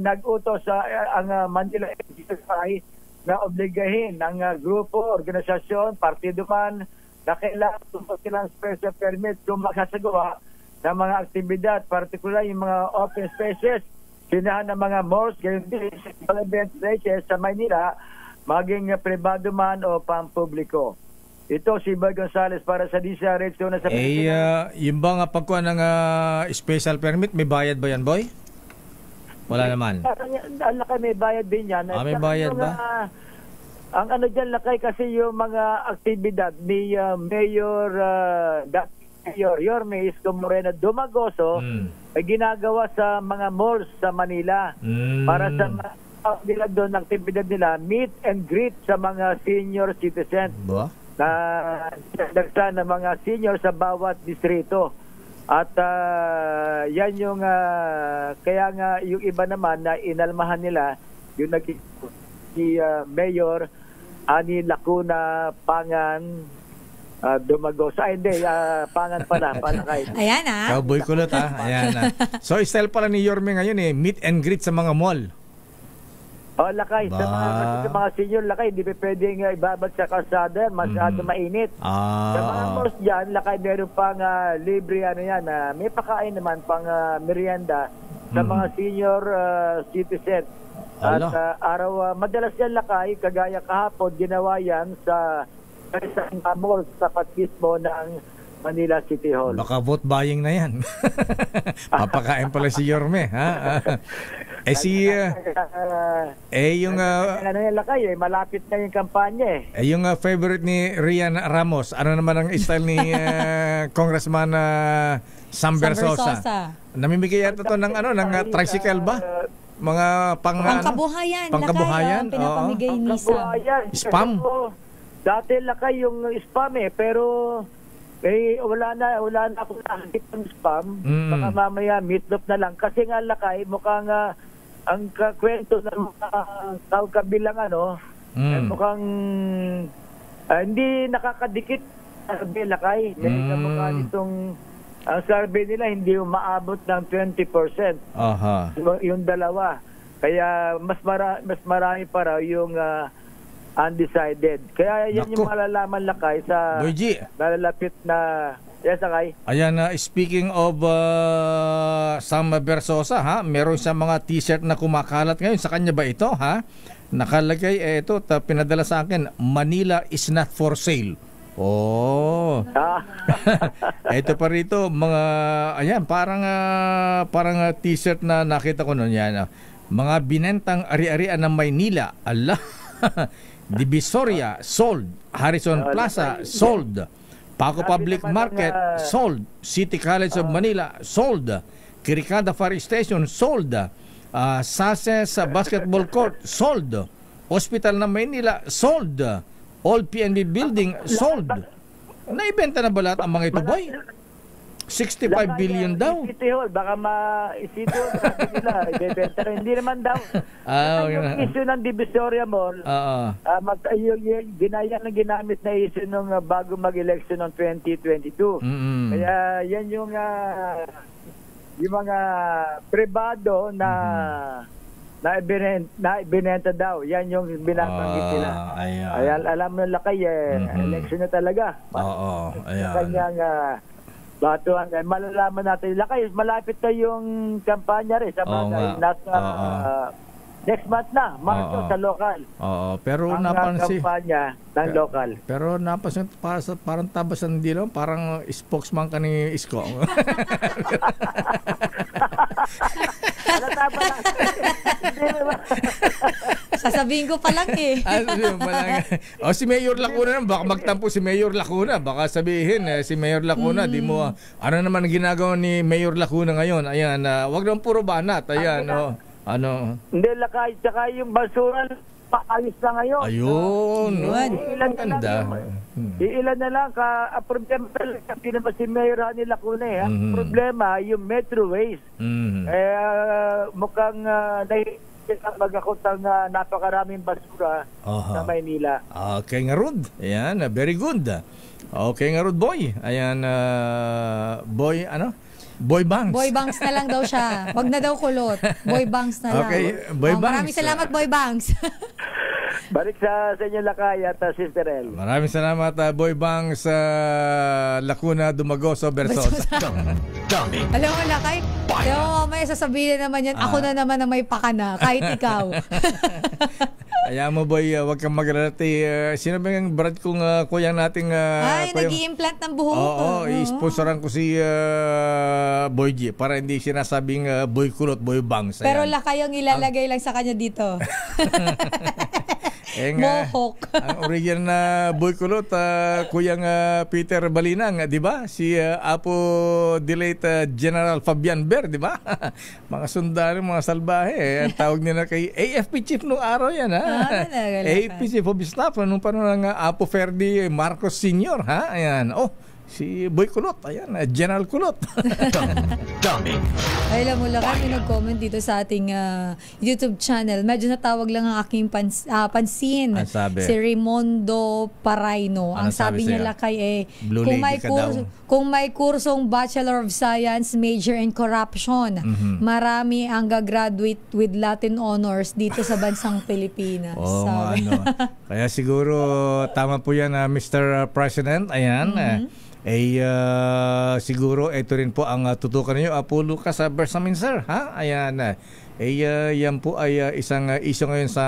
nag-utos ang Manila NCSI na obligahin ng grupo, organisasyon, partido man na kailangan silang special permit kung makasagawa ng mga aktibidad, partikular yung mga open spaces, sinahan ng mga malls, gayon din sa event places sa Maynila, maging pribado man o pampubliko. Ito si Boy Gonzales para sa Disa Radio na sa Pilipinas. Yung ba nga pagkuha ng special permit, may bayad ba yan, Boy? Wala naman. Lakay, may bayad din yan. May bayad ba? Ang ano dyan, lakay, kasi yung mga aktibidad ni Mayor Yorme Isko Moreno Dumagoso ay ginagawa sa mga malls sa Manila para sa mga nila doon, aktibidad nila, meet and greet sa mga senior citizens. Na dagsa ng mga senior sa bawat distrito. At yan yung kaya nga yung iba naman na inalmahan nila yung si Mayor Hani Lacuna Pangan Dumagoso. Ay, hindi. Pangan pala. Palakay. Ayan Cowboy kulot Ayan So style pala ni Yorme ngayon meet and greet sa mga mall. Lakay. Sa mga senior, lakay, hindi pa pwedeng ibabad sa kalsada. Masyado mainit. Sa mga malls dyan, lakay, meron pang libre, may pakain naman, pang merienda sa mga senior citizen. At madalas yan, lakay, kagaya kahapon, ginawa yan sa isang mall sa patismo ng Manila City Hall. Baka vote buying na yan. Papakain pala si Yorme, ha? Yung lakay, malapit na yung kampanya yung favorite ni Rian Ramos, ano naman ang style ni Congressman Sam Bersosa? Namimigay yata to ng tricycle ba? Mga pangkabuhayan. Pangkabuhayan. Pinapamigay ni Sam. Spam. Dati lakay yung spam pero wala na ako nakakita ng spam. Baka mamaya meatloaf na lang. Kasi nga lakay, mukhang ang kwento ng mga kabilang mukhang hindi nakakadikit sabi lakay. Dahil mukha nitong ang survey nila hindi umaabot ng 20%. Yung dalawa. Kaya mas marami pa raw yung undecided. Kaya yan yung malalaman lakay sa nalalapit na sakay. Ayan, speaking of Sam Bersosa, meron siyang mga t-shirt na kumakalat ngayon. Sa kanya ba ito, Nakalagay, ito, pinadala sa akin, Manila is not for sale. Ito pa rito, mga, parang t-shirt na nakita ko noon yan. Mga binentang ari-arian ng Maynila. Divisoria, sold. Harrison Plaza, sold. Paco Public Market, sold. City College of Manila, sold. Kirikada Fire Station, sold. Sases Basketball Court, sold. Hospital ng Manila, sold. Old PNB Building, sold. Naibenta na ba lahat ang mga ito, boy? 65 billion daw. City Hall, baka City Hall sabi nila, ibebenta rin. Hindi naman daw. Yung issue ng Divisoria Mall, ginaya na ginamit na issue nung bago mag-election ng 2022. Kaya yan yung mga privado na ibinenta daw. Yan yung binabanggit nila. Ayan, alam mo lakay, election na talaga. Ayan. Kanyang batuan. Malalaman natin. Lakay, malapit na yung kampanya rin. Sa mga next month na. Marso sa lokal. Pero ang napansin. Kampanya ng lokal. Pero napansin, parang tabasan dilo. Parang spokesman ka ni Isko. Sasabihin ko pa lang si Mayor Lacuna, baka magtampo si Mayor Lacuna. Baka sabihin si Mayor Lacuna, di mo, ano naman ang ginagawa ni Mayor Lacuna ngayon? Ayan, wag naman puro banat. Ayan, Hindi, lakay, tsaka yung basura, paayos na ngayon. Ayun. Iilan na lang problema talaga naman si Mayor Hani Lacuna problema yung Metro Waste. Mukhang mag-akot ang napakaraming basura sa Maynila. Okay nga Rod. Ayan, very good. Okay nga Rod, boy. Ayan, boy, Boy Banks. Boy Banks na lang daw siya. Wag na daw kulot. Boy Banks na lang. Okay, Boy Banks. Maraming salamat, Boy Banks. Balik sa inyo lakay at Sister El. Maraming salamat, Boy Banks, Lacuna, Dumagoso, Bersosa. Alam mo, lakay, may sasabihin naman yan, ako na naman na may pakana, kahit ikaw. Kaya mo, boy, wag kang magrarate. Sino ba yung brad kong kuyang nating... nag-i-implant ng buhok. I-sponsoran ko si Boy G para hindi sinasabing Boy Kulot, Boy Bangs. Pero lakay ang ilalagay lang sa kanya dito. Mohawk. Ang original na Boy Kulot, kuyang Peter Balinang, di ba? Si Apo Delate General Fabian Ber, di ba? Mga sundalo, mga salbahe. Ang tawag nila kay AFP Chief nung araw yan, AFP Chief of Staff nung panahon ng Apo Ferdi Marcos Sr., Ayan. Si Boy Kulot, ayan, General Kulot. Dummy. Ay, alam mo lang, may nag-comment dito sa ating YouTube channel. Medyo natawag lang ang aking pansin. Ang sabi? Si Raimundo Paraino. Ang sabi niya sa'yo? lakay Blue lady ka daw. kung may kursong Bachelor of Science, Major in Corruption, marami ang gagraduate with Latin Honors dito sa bansang Pilipinas. Oo, Kaya siguro, tama po yan, Mr. President. Ayan, siguro ito rin po ang tutukan niyo, Apo Lucas Bersamin, sir. Ha? Ayan. Yan po ay isang issue ngayon sa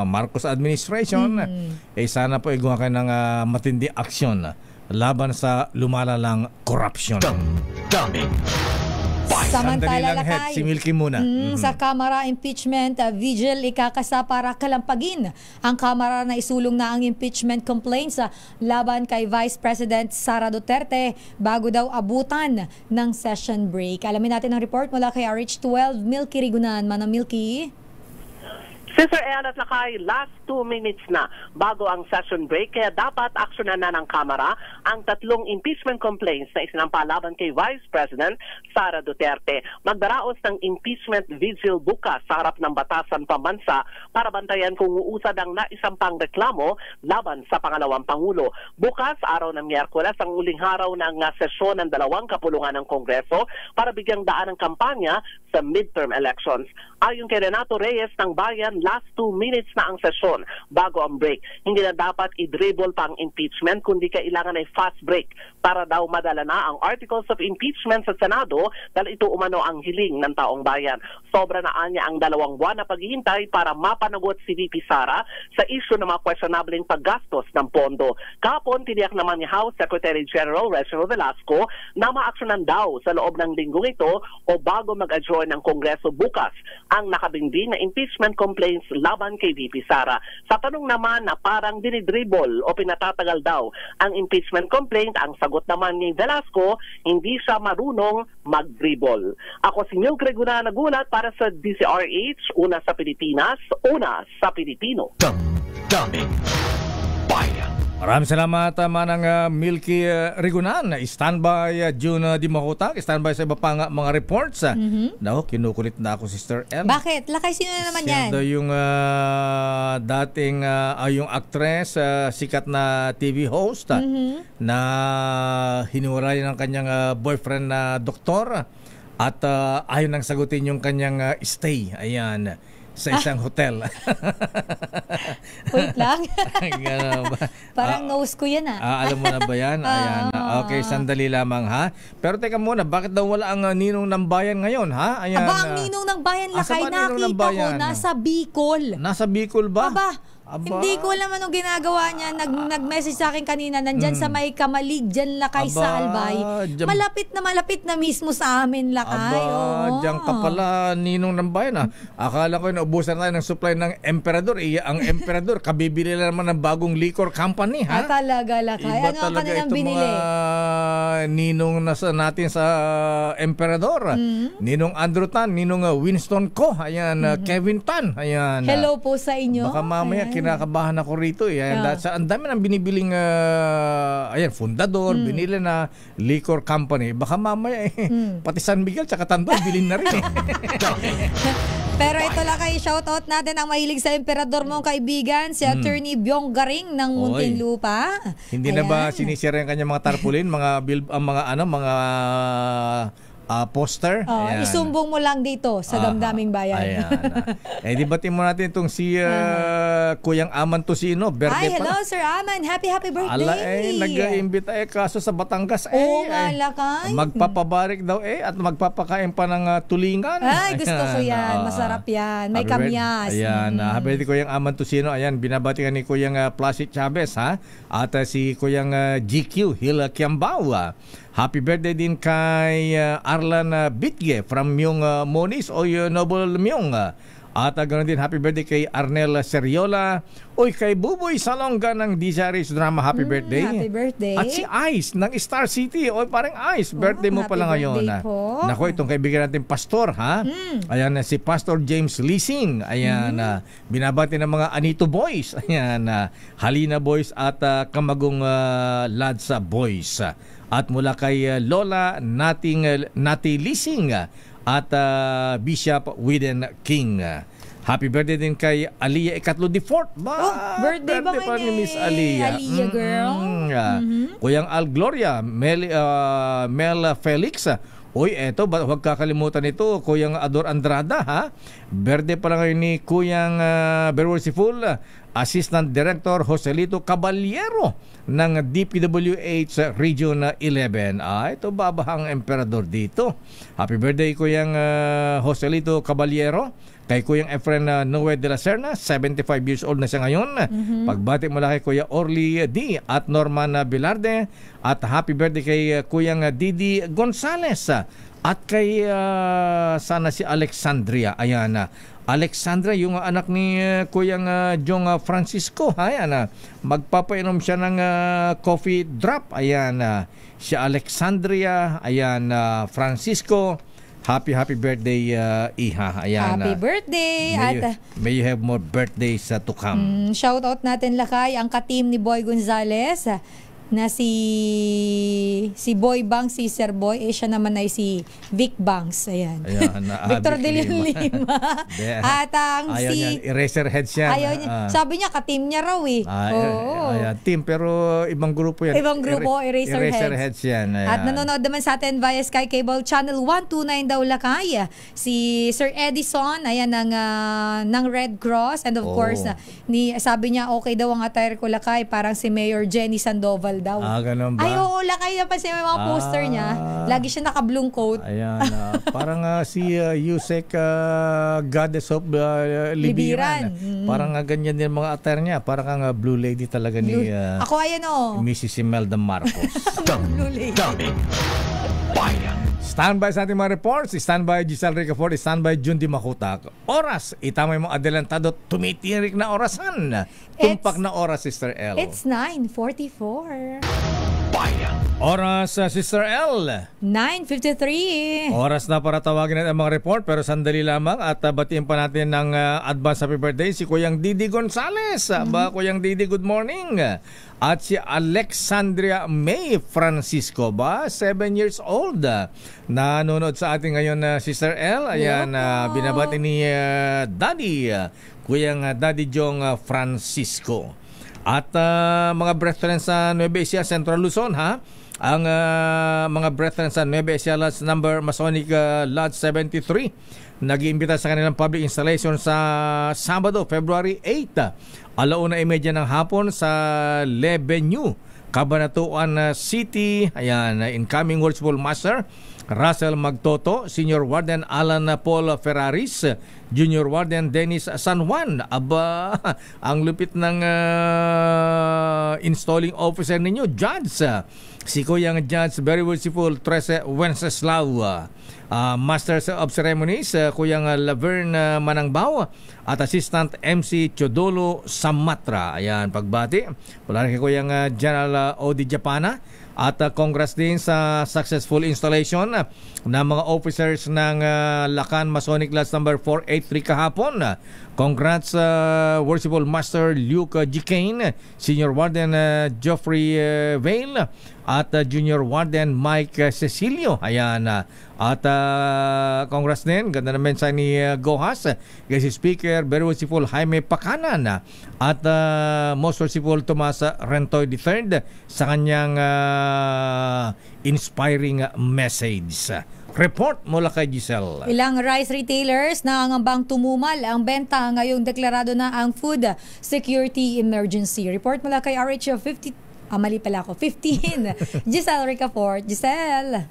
Marcos administration. Sana po gumawa kayo ng matinding aksyon laban sa lumalalang korupsyon. Dummy. Samantala Sandali lang, lakay, si Milky muna. Sa Kamara Impeachment Vigil, ikakasa para kalampagin ang Kamara na isulong na ang impeachment complaints laban kay Vice President Sara Duterte bago daw abutan ng session break. Alamin natin ang report mula kay RH12, Milky Rigunan. Mana Milky? Sister Ann at Lakay, last 2 minutes na bago ang session break, kaya dapat aksyonan na ng Kamara ang 3 impeachment complaints na isinampa laban kay Vice President Sara Duterte. Magdaraos ng impeachment vigil bukas sa harap ng batasan pambansa para bantayan kung uusad ang naisampang reklamo laban sa pangalawang Pangulo. Bukas, araw ng Miyerkules, ang uling araw ng sesyon ng 2 kapulungan ng Kongreso para bigyang daan ang kampanya sa midterm elections. Ayon kay Renato Reyes ng Bayan, last 2 minutes na ang sesyon bago ang break. Hindi na dapat i-dribble pa ang impeachment, kundi kailangan ay fast break para daw madala na ang articles of impeachment sa Senado dahil ito umano ang hiling ng taong bayan. Sobra na anya ang 2 buwan na paghihintay para mapanagot si VP Sara sa issue ng mga questionableng paggastos ng pondo. Kahapon, tiniyak naman ni House Secretary General Reginald Velasco na maaksyonan daw sa loob ng linggong ito o bago mag-adjourn ng Kongreso bukas ang nakabindi na impeachment complaints laban kay VP Sara. Sa tanong naman na parang dinidribble o pinatatagal daw ang impeachment complaint, ang sagot naman ni Velasco, hindi siya marunong mag-dribble. Ako si Neil Greguna, nagulat para sa DCRH, una sa Pilipinas, una sa Pilipino. Dummy. Bayan. Maraming salamat, Manang Milky Rigunan. Standby, June Dimahutag. Standby sa iba pang mga reports. Kinukulit na ako, Sister L. Bakit? Lakay, sino na naman yan? Siya yung dating yung actress, sikat na TV host na hiniwalay ng kanyang boyfriend na doktor at ayaw nang sagutin yung kanyang stay. Ayan. Sa isang hotel. Wait lang. Parang nose ko yan alam mo na ba yan? Ayan. Okay, sandali lamang ha. Pero teka muna, bakit daw wala ang ninong ng bayan ngayon ha? Ayan. Ang ninong ng bayan, Lakay, nakita ko, nasa Bicol. Nasa Bicol ba? Hindi ko alam anong ginagawa niya. Nag-message sa akin kanina, nandyan sa may Kamalig, dyan Lakay sa Albay. Malapit na mismo sa amin, Lakay. Diyan ka pala, ninong ng bayan Akala ko naubusan tayo ng supply ng Emperador. Ang Emperador, kabibili naman ng bagong liquor company ha? Talaga, Lakay. Iba ano ang talaga kanilang itong binili? Ninong natin sa Emperador. Ninong Andrew Tan, Ninong Winston Ko, ayan, Kevin Tan, ayan. Hello po sa inyo. Baka mamaya kinakabahan ako rito ang dami ng binibiling fundador, binili na liquor company. Baka mamaya pati San Miguel tsaka Tantoy bilhin na rin Pero ito lang kayo, shoutout natin ang mahilig sa emperador mong kaibigan, si Attorney Byong Garing ng Muntinlupa. Hindi na ba sinisira yung kanyang mga tarpaulin, mga poster? Isumbong mo lang dito sa Damdaming Bayan. Ayan. Dibatin mo natin itong si Kuyang Aman Tosino. Hi, hello Sir Aman. Happy birthday. Nag-iimbita kaso sa Batangas. Oo nga, Lakay. Magpapabarik daw at magpapakain pa ng tulingan. Ay, gusto ko yan. Masarap yan. May kamyas. Ayan. Happy birthday Kuyang Aman Tosino. Ayan, binabati ka ni Kuyang Placid Chavez at si Kuyang GQ Hil Kiambao. Happy birthday din kay Arlan Bitge from Myong Moniz o Noble Myong. At ganoon din, happy birthday kay Arnel Seriola. Uy, kay Buboy Salonga ng DZRH Drama, happy birthday. Happy birthday. At si Ice ng Star City. Uy, parang Ice, birthday mo pala ngayon. Nako, itong kaibigan natin pastor, ha? Ayan, si Pastor James Leasing. Ayan, binabati ng mga Anito Boys. Ayan, Halina Boys at Kamagong Ladsa Boys. At mula kay Lola Nati Leasing at Bishop Widen King. Happy birthday din kay Aliyah Ikatlo de Fort. Birthday ba pa ni Miss Aliyah. Aliyah girl. Kuyang Al Gloria, Mel Felix. Uy, eto, huwag kakalimutan ito, Kuyang Ador Andrada, ha? Birthday pala ngayon ni Kuyang very merciful Assistant Director Joselito Caballero ng DPWH Region 11. Ito babahang emperador dito. Happy birthday Kuyang Joselito Caballero. Kay Kuyang Efren Noe de la Serna, 75 years old na siya ngayon. Pagbati mula kay Kuya Orly D. at Norman Bilarde. At happy birthday kay Kuyang Didi Gonzales. At kay sana si Alexandria. Ayan, Alexandra, yung anak ni Kuyang Jong Francisco. Ayan, magpapainom siya ng coffee drop. Ayan, si Alexandria. Ayan, Francisco. Happy birthday, Iha. Ayan, happy birthday. May you have more birthdays to come. Shout out natin lakay ang ka-team ni Boy Gonzales na si Boy Banks, si Sir Boy, siya naman ay si Vic Banks. Ayan. Victor de Lima. At ang si Eraserhead siya. Sabi niya ka-team niya raw eh. Team pero ibang grupo yan. Ibang grupo, Eraserheads yan. At nanonood naman sa atin via Sky Cable Channel 129 daw lakay. Si Sir Edison, ayan ng Red Cross, and of course sabi niya okay daw ang attire ko lakay, parang si Mayor Jenny Sandoval daw. Ganun ba? Ay, oo, lakay na pa siya may mga poster niya. Lagi siya naka-blue coat. Ayan, parang si Yusek Goddess of Libiran. Parang ganyan din mga attire niya. Parang blue lady talaga ni ako ayan Mrs. Imelda Marcos. Blue lady. Bayan. Standby sa ating mga reports. Standby Giselle Ricafort. Standby Jun Di Makutak. Oras. Itamay mong adelantado. Tumitirik na orasan. Tumpak na oras, Sister L. It's 9:44. Bayan. Oras, Sister L. 9:53. Oras na para tawagin natin ang mga report. Pero sandali lamang at batiin pa natin ng advance happy birthday si Kuyang Didi Gonzales. Kuyang Didi, good morning. At si Alexandria May Francisco 7 years old. Nanonood sa atin ngayon, Sister L. Ayan, binabati ni Daddy, Kuyang Daddy Jong Francisco. At mga brethren sa Nueva Ecija, Central Luzon, ha? Ang mga brethren sa Nueva Ecija Lodge number Masonic Lodge 73 nag-iimbita sa kanilang public installation sa Sabado, February 8, 1:30 ng hapon sa Le Benue, Cabanatuan City. Ayan, incoming Worshipful Master Russell Magtoto, Senior Warden Alan Paul Ferraris, Junior Warden Dennis San Juan. Ang lupit ng installing officer ninyo, Judge. Si Kuyang Judge, very worshipful Trece Wenceslao. Masters of Ceremonies, Kuyang Laverne Manangbaw at Assistant MC Chodolo Samatra. Ayan, pagbati. Wala rin kay Kuyang General Odi Japana. At congrats din sa successful installation ng mga officers ng Lacan Masonic Lodge number 483 kahapon. Congrats Worshipful Master Luke G. Kane, Senior Warden Geoffrey Vale, at Junior Warden Mike Cecilio. Ayan. At congrats din, ganda na mensahe ni Gohas, guest speaker, very worshipful Jaime Pakanan, at most worshipful Tomas Rentoy III sa kanyang inspiring message. Report mula kay Giselle. Ilang rice retailers na nangangambang tumumal ang benta ngayong deklarado na ang food security emergency. Report mula kay RH 15. Giselle Ricafort. Giselle.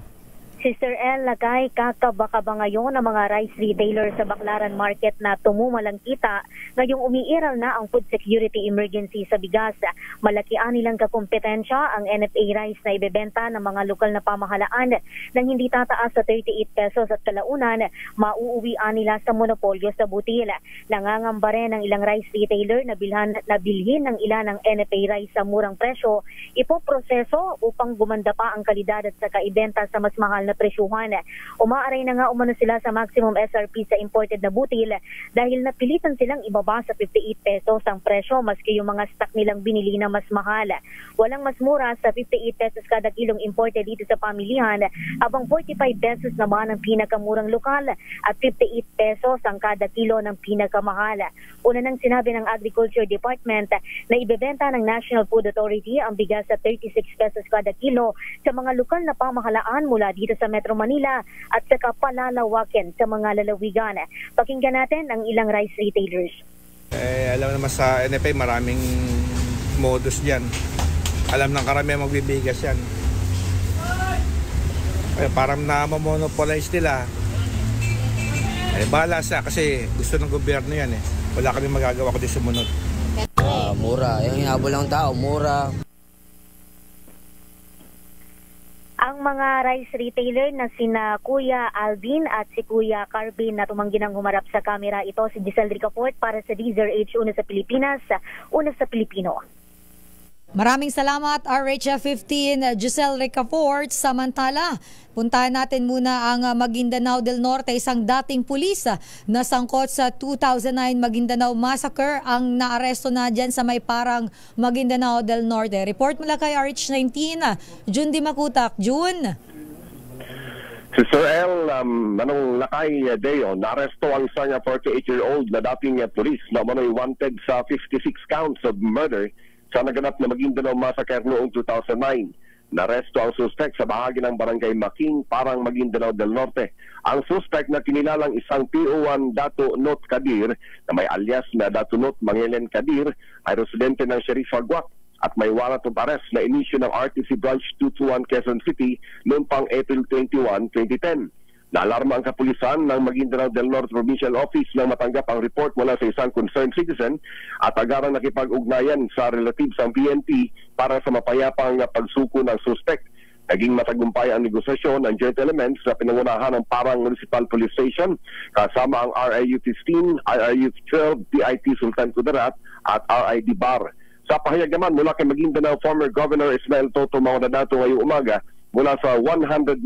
Sister El, Lagay, kakaba ba ngayon ang mga rice retailer sa Baclaran Market na tumumalang kita ngayong umiiral na ang food security emergency sa bigas. Malaki nilang kakompetensya ang NFA rice na ibebenta ng mga lokal na pamahalaan nang hindi tataas sa 38 pesos at kalaunan mauuwi nila sa monopolyo sa butil. Nangangamba rin ang ilang rice retailer na bilhin ng ilan ng NFA rice sa murang presyo, ipoproseso upang gumanda pa ang kalidad at saka ibenta sa mas mahal na presyuhan. Umaaray na nga umano sila sa maximum SRP sa imported na butil dahil napilitan silang ibaba sa 58 pesos ang presyo maski yung mga stock nilang binili na mas mahal. Walang mas mura sa 58 pesos kada kilong imported dito sa pamilihan, habang 45 pesos naman ang pinakamurang lokal at 58 pesos ang kada kilo ng pinakamahal. Una nang sinabi ng Agriculture Department na ibebenta ng National Food Authority ang bigas sa 36 pesos kada kilo sa mga lokal na pamahalaan mula dito sa Metro Manila at saka palalawakin sa mga lalawigan. Pakinggan natin ang ilang rice retailers. Alam naman sa NFA maraming modus dyan. Alam ng karamihan magbibigas yan. Parang na-monopolize nila. Bahala siya kasi gusto ng gobyerno yan eh. Wala kami magagawa kundi sumunod. Mura. Yung hinabol ng tao, mura. Ang mga rice retailer na sina Kuya Alvin at si Kuya Carbin na tumanggi ng humarap sa kamera, ito si Giselle Ricafort para sa DZRH, una sa Pilipinas, una sa Pilipino. Maraming salamat RH15 Giselle Ricafort. Samantala, puntahan natin muna ang Maguindanao del Norte. Isang dating pulis na sangkot sa 2009 Maguindanao Massacre ang naaresto na dyan sa may parang Maguindanao del Norte. Report mula kay RH19, June Di Makutak. June. Sister El, Manong Lakay Deo, naaresto ang isa niya 48-year-old na dating pulis na umano'y wanted sa 56 counts of murder sa naganap na Maguindanao Massacre noong 2009. Naresto ang suspect sa bahagi ng Barangay Making, parang Maguindanao del Norte. Ang suspect na kinilalang isang PO1 Dato Not Kadir na may alias na Dato Not Mangelen Kadir ay residente ng Sheriff Aguac at may warrant of arrest na inisyu ng RTC Branch 221 Quezon City noong pang April 21, 2010. Naalarma ang kapulisan ng Maguindanao del Norte Provincial Office nang matanggap ang report mula sa isang concerned citizen at agarang nakipag-ugnayan sa relatives ng PNP para sa mapayapang pagsuko ng suspect. Naging matagumpay ang negosasyon ng joint elements na pinangunahan ng Parang Municipal Police Station kasama ang RIU 15, RIU 12, PIT Sultan Kudarat at RID Bar. Sa pahayag naman mula kay Maguindanao former Governor Ismael Toto Maunato ngayong umaga, mula sa 198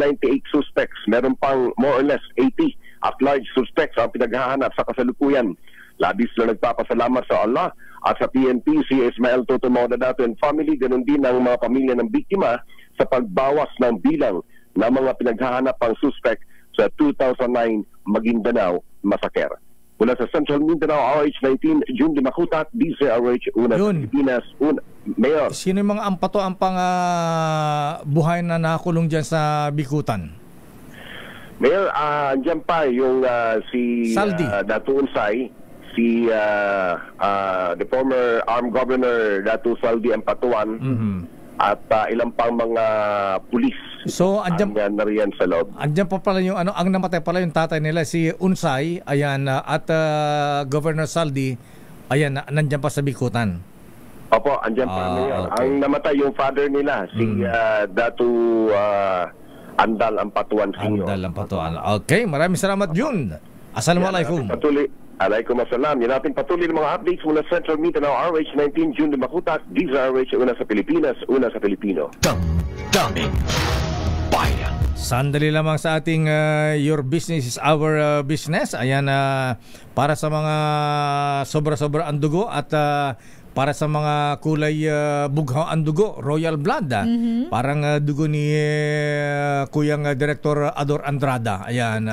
suspects, meron pang more or less 80 at-large suspects ang pinaghahanap sa kasalukuyan. Labis na nagpapasalamat sa Allah at sa PNP si Ismael Toto Maunato and family, ganun din ang mga pamilya ng biktima sa pagbawas ng bilang ng mga pinaghahanap pang suspect sa 2009 Maguindanao Massacre. Mula sa Central Mindanao, RH19, June Di Makutat, DZRH, una sa Pilipinas, una. Mayor. Sino yung mga ampato ang buhay na nakulong dyan sa Bikutan? Mayor, dyan pa yung si Dato Unsay, si the former armed governor Dato Saldi Ampatuan, at ilang pang mga pulis. So andyan na riyan sa loob. Andyan pa pala yung ang namatay pala yung tatay nila si Unsay, ayan, at Governor Saldi, ayan, nandyan pa sa Bikutan. Opo, andyan pa ngayon. Okay. Ang namatay yung father nila, si Dato Andal Ampatuan Sr. Andal Ampatuan. Okay, maraming salamat, Jun. Assalamualaikum. Alaikum assalam. Yan natin patuloy ng mga updates mula Central Mindanao, RH19, June Di Makutat, DZRH, una sa Pilipinas, una sa Pilipino. Daming bayan. Sandali lamang sa ating Your Business is Our Business. Ayan, para sa mga sobra-sobra ang dugo at para sa mga kulay bughaw ang dugo, royal blood. Parang dugo ni Kuyang Director Ador Andrada. Ayan,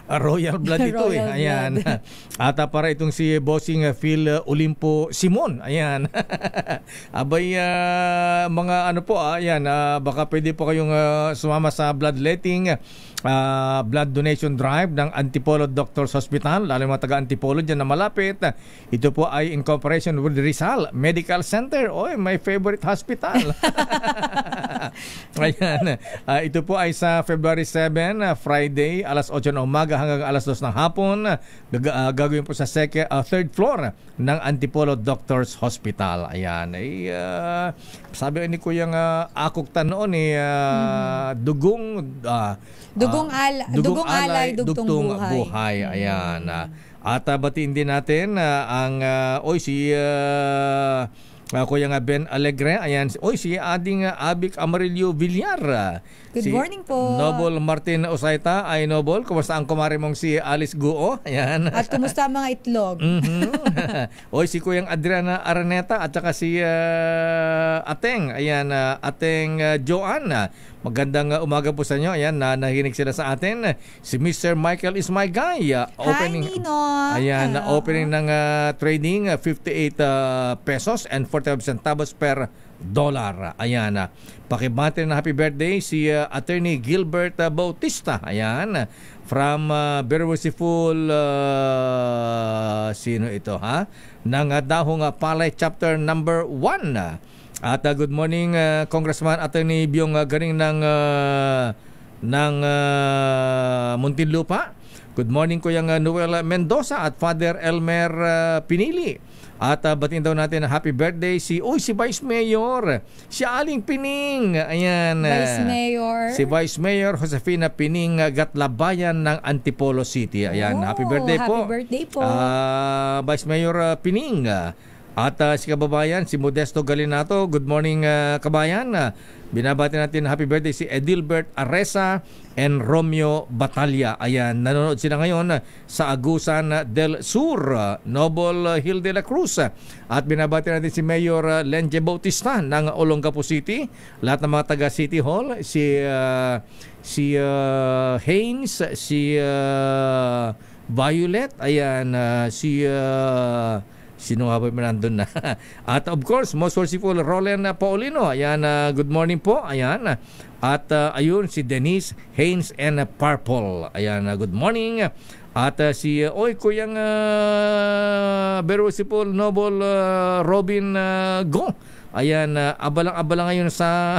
royal blood ito eh. Ayan. At para itong si Bossing Phil Olimpo Simon. Ayan. Abay, mga ano po, ayan, baka pwede po kayong sumama sa bloodletting, blood donation drive ng Antipolo Doctors Hospital, lalo mga taga-Antipolo dyan na malapit. Ito po ay in cooperation with Rizal Medical Center. Oy, my favorite hospital. Ayan. Ito po ay sa February 7, Friday, alas 8 ng umaga hanggang alas 2 ng hapon. Gagawin po sa third floor ng Antipolo Doctors Hospital. Ayan. Sabi ni Kuyang Akok tan noon dugong alay, dugtong buhay. Ayan. At batiin din natin ang Kuya Ben Alegre, ayan, si ading Abik Amarillo Villar. Good morning po. Noble Martin Usaita, ay Noble, kumusta ang kumare mong si Alice Guo? Ayan. At kumusta ang mga itlog? Si Kuyang Adriana Araneta at saka si Ateng, ayan, Ateng Joanna. Magandang umaga po sa inyo. Ayan, nahinig sila sa atin. Si Mr. Michael is my guy. Opening, hi, Nino. Ayan, opening ng trading, 58 pesos and 45 centavos per dollar. Ayan, pakibati na happy birthday si Attorney Gilbert Bautista. Ayan, from Berwasiful, sino ito ha? Ng Dahong Palay Chapter number 1. At good morning Congressman Attorney Byong Garing ng Muntinlupa. Good morning Kuyang Noel Mendoza at Father Elmer Pinili. At batiin daw natin happy birthday si Vice Mayor, si Aling Pining. Ayan. Vice Mayor. Si Vice Mayor Josefina Pining Gatlabayan ng Antipolo City. Ayan, happy birthday po. Happy birthday po. Vice Mayor Pining. At si kababayan, si Modesto Galinato. Good morning kabayan. Binabati natin happy birthday si Edilbert Aresa and Romeo Batalya. Ayan, nanonood sila ngayon sa Agusan del Sur, Noble Hill de la Cruz. At binabati natin si Mayor Lenje Bautista ng Olongapo City. Lahat ng mga taga City Hall, si Haynes, si Violet, ayan, sino nga ba nandun na? At of course, most merciful Roland Paulino. Ayan, good morning po. Ayan. At ayun, si Denise Haynes and Purple. Ayan, good morning. At si Kuyang Berwasiful Noble Robin Go. Ayan, abalang-abala ngayon sa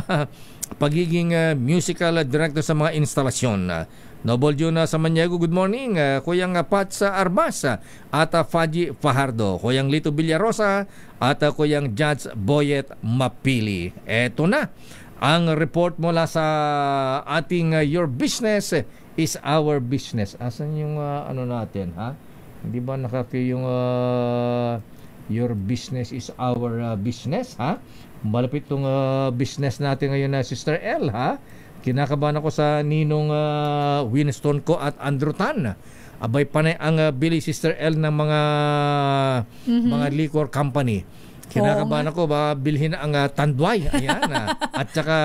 pagiging musical director sa mga instalasyon. Noble Juna Samaniego, good morning. Kuyang Pats Arbas at Faji Fajardo. Kuyang Lito Villarosa at Kuyang Judge Boyet Mapili. Eto na ang report mula sa ating Your Business is Our Business. Asan yung ano natin, ha? Hindi ba nakaki yung Your Business is Our Business, ha? Malapit tong business natin ngayon na Sister L, ha? Kinakabahan ako sa ninong Winston ko at Andrew Tan. Abay panay ang Billy Sister L ng mga liquor company. Kinakabahan ako ba bilhin ang Tanduay, ayan, at saka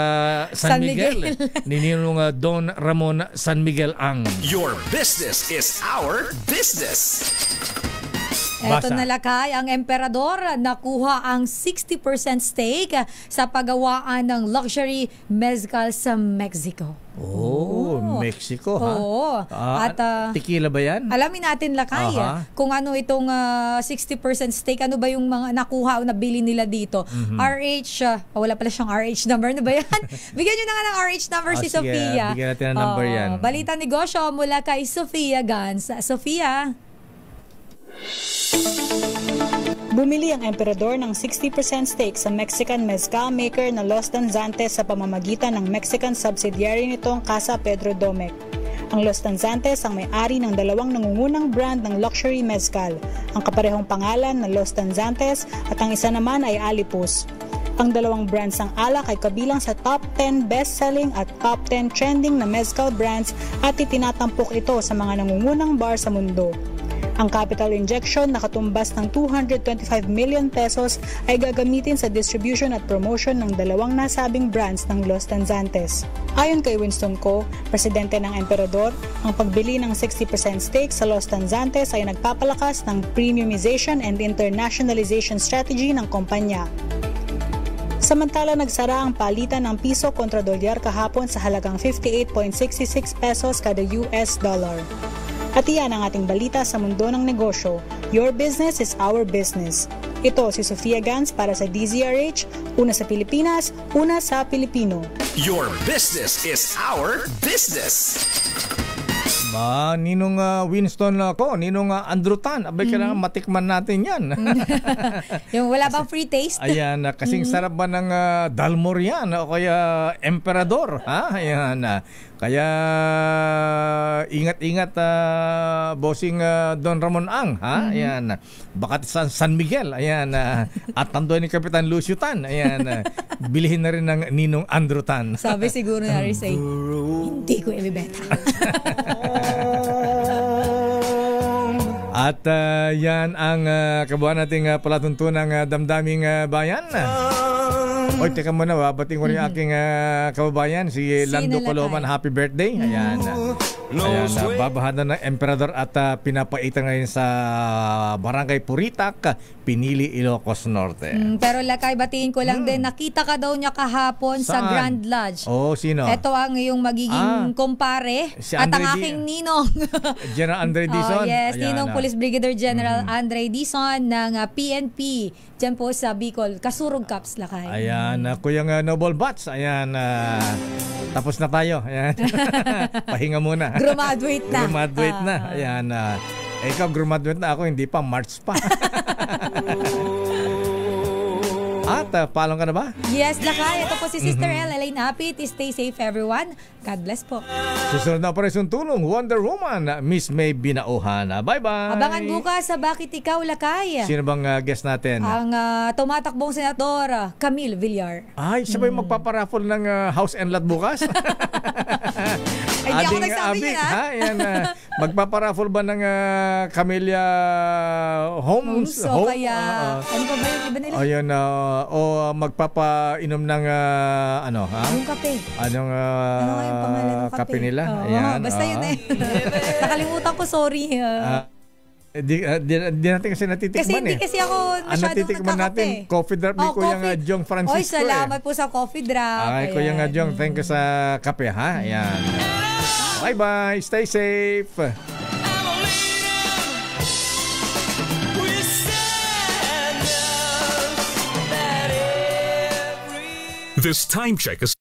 San Miguel. Ni ninong Don Ramon San Miguel ang Your Business is Our Business. Eto na lakay, ang emperador nakuha ang 60% stake sa paggawaan ng luxury mezcal sa Mexico. Mexico, ha? Oo. At tequila ba yan? Alamin natin lakay kung ano itong 60% stake, ano ba yung mga nakuha o nabili nila dito. RH, wala pala siyang RH number, ano ba yan? Bigyan nyo na nga ng RH number si Sofia. Bigyan natin ng number yan. Balita negosyo mula kay Sofia Gans. Sofia. Bumili ang emperador ng 60% stake sa Mexican mezcal maker na Los Danzantes sa pamamagitan ng Mexican subsidiary nitong Casa Pedro Domecq. Ang Los Danzantes ang may-ari ng dalawang nangungunang brand ng luxury mezcal, ang kaparehong pangalan na Los Danzantes at ang isa naman ay Alipus. Ang dalawang brands ng alak ay kabilang sa top 10 best-selling at top 10 trending na mezcal brands at itinatampok ito sa mga nangungunang bar sa mundo. Ang capital injection na katumbas ng 225 million pesos ay gagamitin sa distribution at promotion ng dalawang nasabing brands ng Los Danzantes. Ayon kay Winston Co., presidente ng emperador, ang pagbili ng 60% stake sa Los Danzantes ay nagpapalakas ng premiumization and internationalization strategy ng kumpanya. Samantala, nagsara ang palitan ng piso kontra dolyar kahapon sa halagang 58.66 pesos kada US dollar. At iyan ang ating balita sa mundo ng negosyo. Your business is our business. Ito si Sofia Gans para sa DZRH, una sa Pilipinas, una sa Pilipino. Your business is our business. Ninong Winston ako, Ninong Andrew Tan. Abay, kailangan matikman natin yan. Yung wala bang free taste? Ayan, kasing sarap ba ng Dalmor yan o kaya Emperador? Ha? Ayan, kaya ingat-ingat bossing Don Ramon Ang. Ha? Ayan, baka San Miguel. Ayan, at tandoy ni Kapitan Lucio Tan. Ayan, bilhin na rin ng Ninong Andrew Tan. Sabi siguro na rin say, hindi ko ibibenta. At yan ang kabuuan nating palatuntunang damdaming bayan. Oy, teka muna, babating ko rin aking kababayan, si Lando Coloman. Happy birthday. Ayan. Ayan, babahada ng Emperador at pinapaitan ngayon sa Barangay Puritak, Pinili, Ilocos Norte. Pero Lakay, batiin ko lang din, nakita ka daw niya kahapon sa Grand Lodge. Oh, sino? Ito ang iyong magiging kumpare si at ang Andre aking ninong. General Andre Dizon. Yes, Ninong Police Brigadier General Andre Dizon ng PNP dyan po sa Bicol. Kasurog Caps, Lakay. Ayan, Kuyang Noble Bats. Ayan, tapos na tayo. Ayan. Pahinga muna. Graduate na. Graduate na. Ayan. Ikaw, graduate na ako. Hindi pa. March pa. At paalong ka na ba? Yes, Lakay. Ito po si Sister Elaine Apit. Stay safe, everyone. God bless po. Susunod na operasyon tulong, Wonder Woman, Miss May Binauhan. Bye-bye. Abangan bukas sa Bakit Ikaw, Lakay. Sino bang guest natin? Ang tumatakbong senador, Camille Villar. Ay, siya ba yung magpaparaffle ng house and lot bukas? Ay, di ako nagsabi niya, ha? Yan, magpaparaffle ba ng Camellia Homes? So, kaya, ano pa ba yung iba nila? Ayan, o magpapainom ng ano, ha? Yung kape. Anong yung pangalan ng kape nila? Ayan, basta yun eh. Nakalimutan ko, sorry. Di natin kasi natitikman kasi hindi kasi ako masyadong natitikman natin coffee drop ni Kuya Jong Francisco. Oy, salamat po sa coffee drop. Ay, Kuya Jong, thank you sa kape, ha? Ayan. Bye-bye. Stay safe. This time check is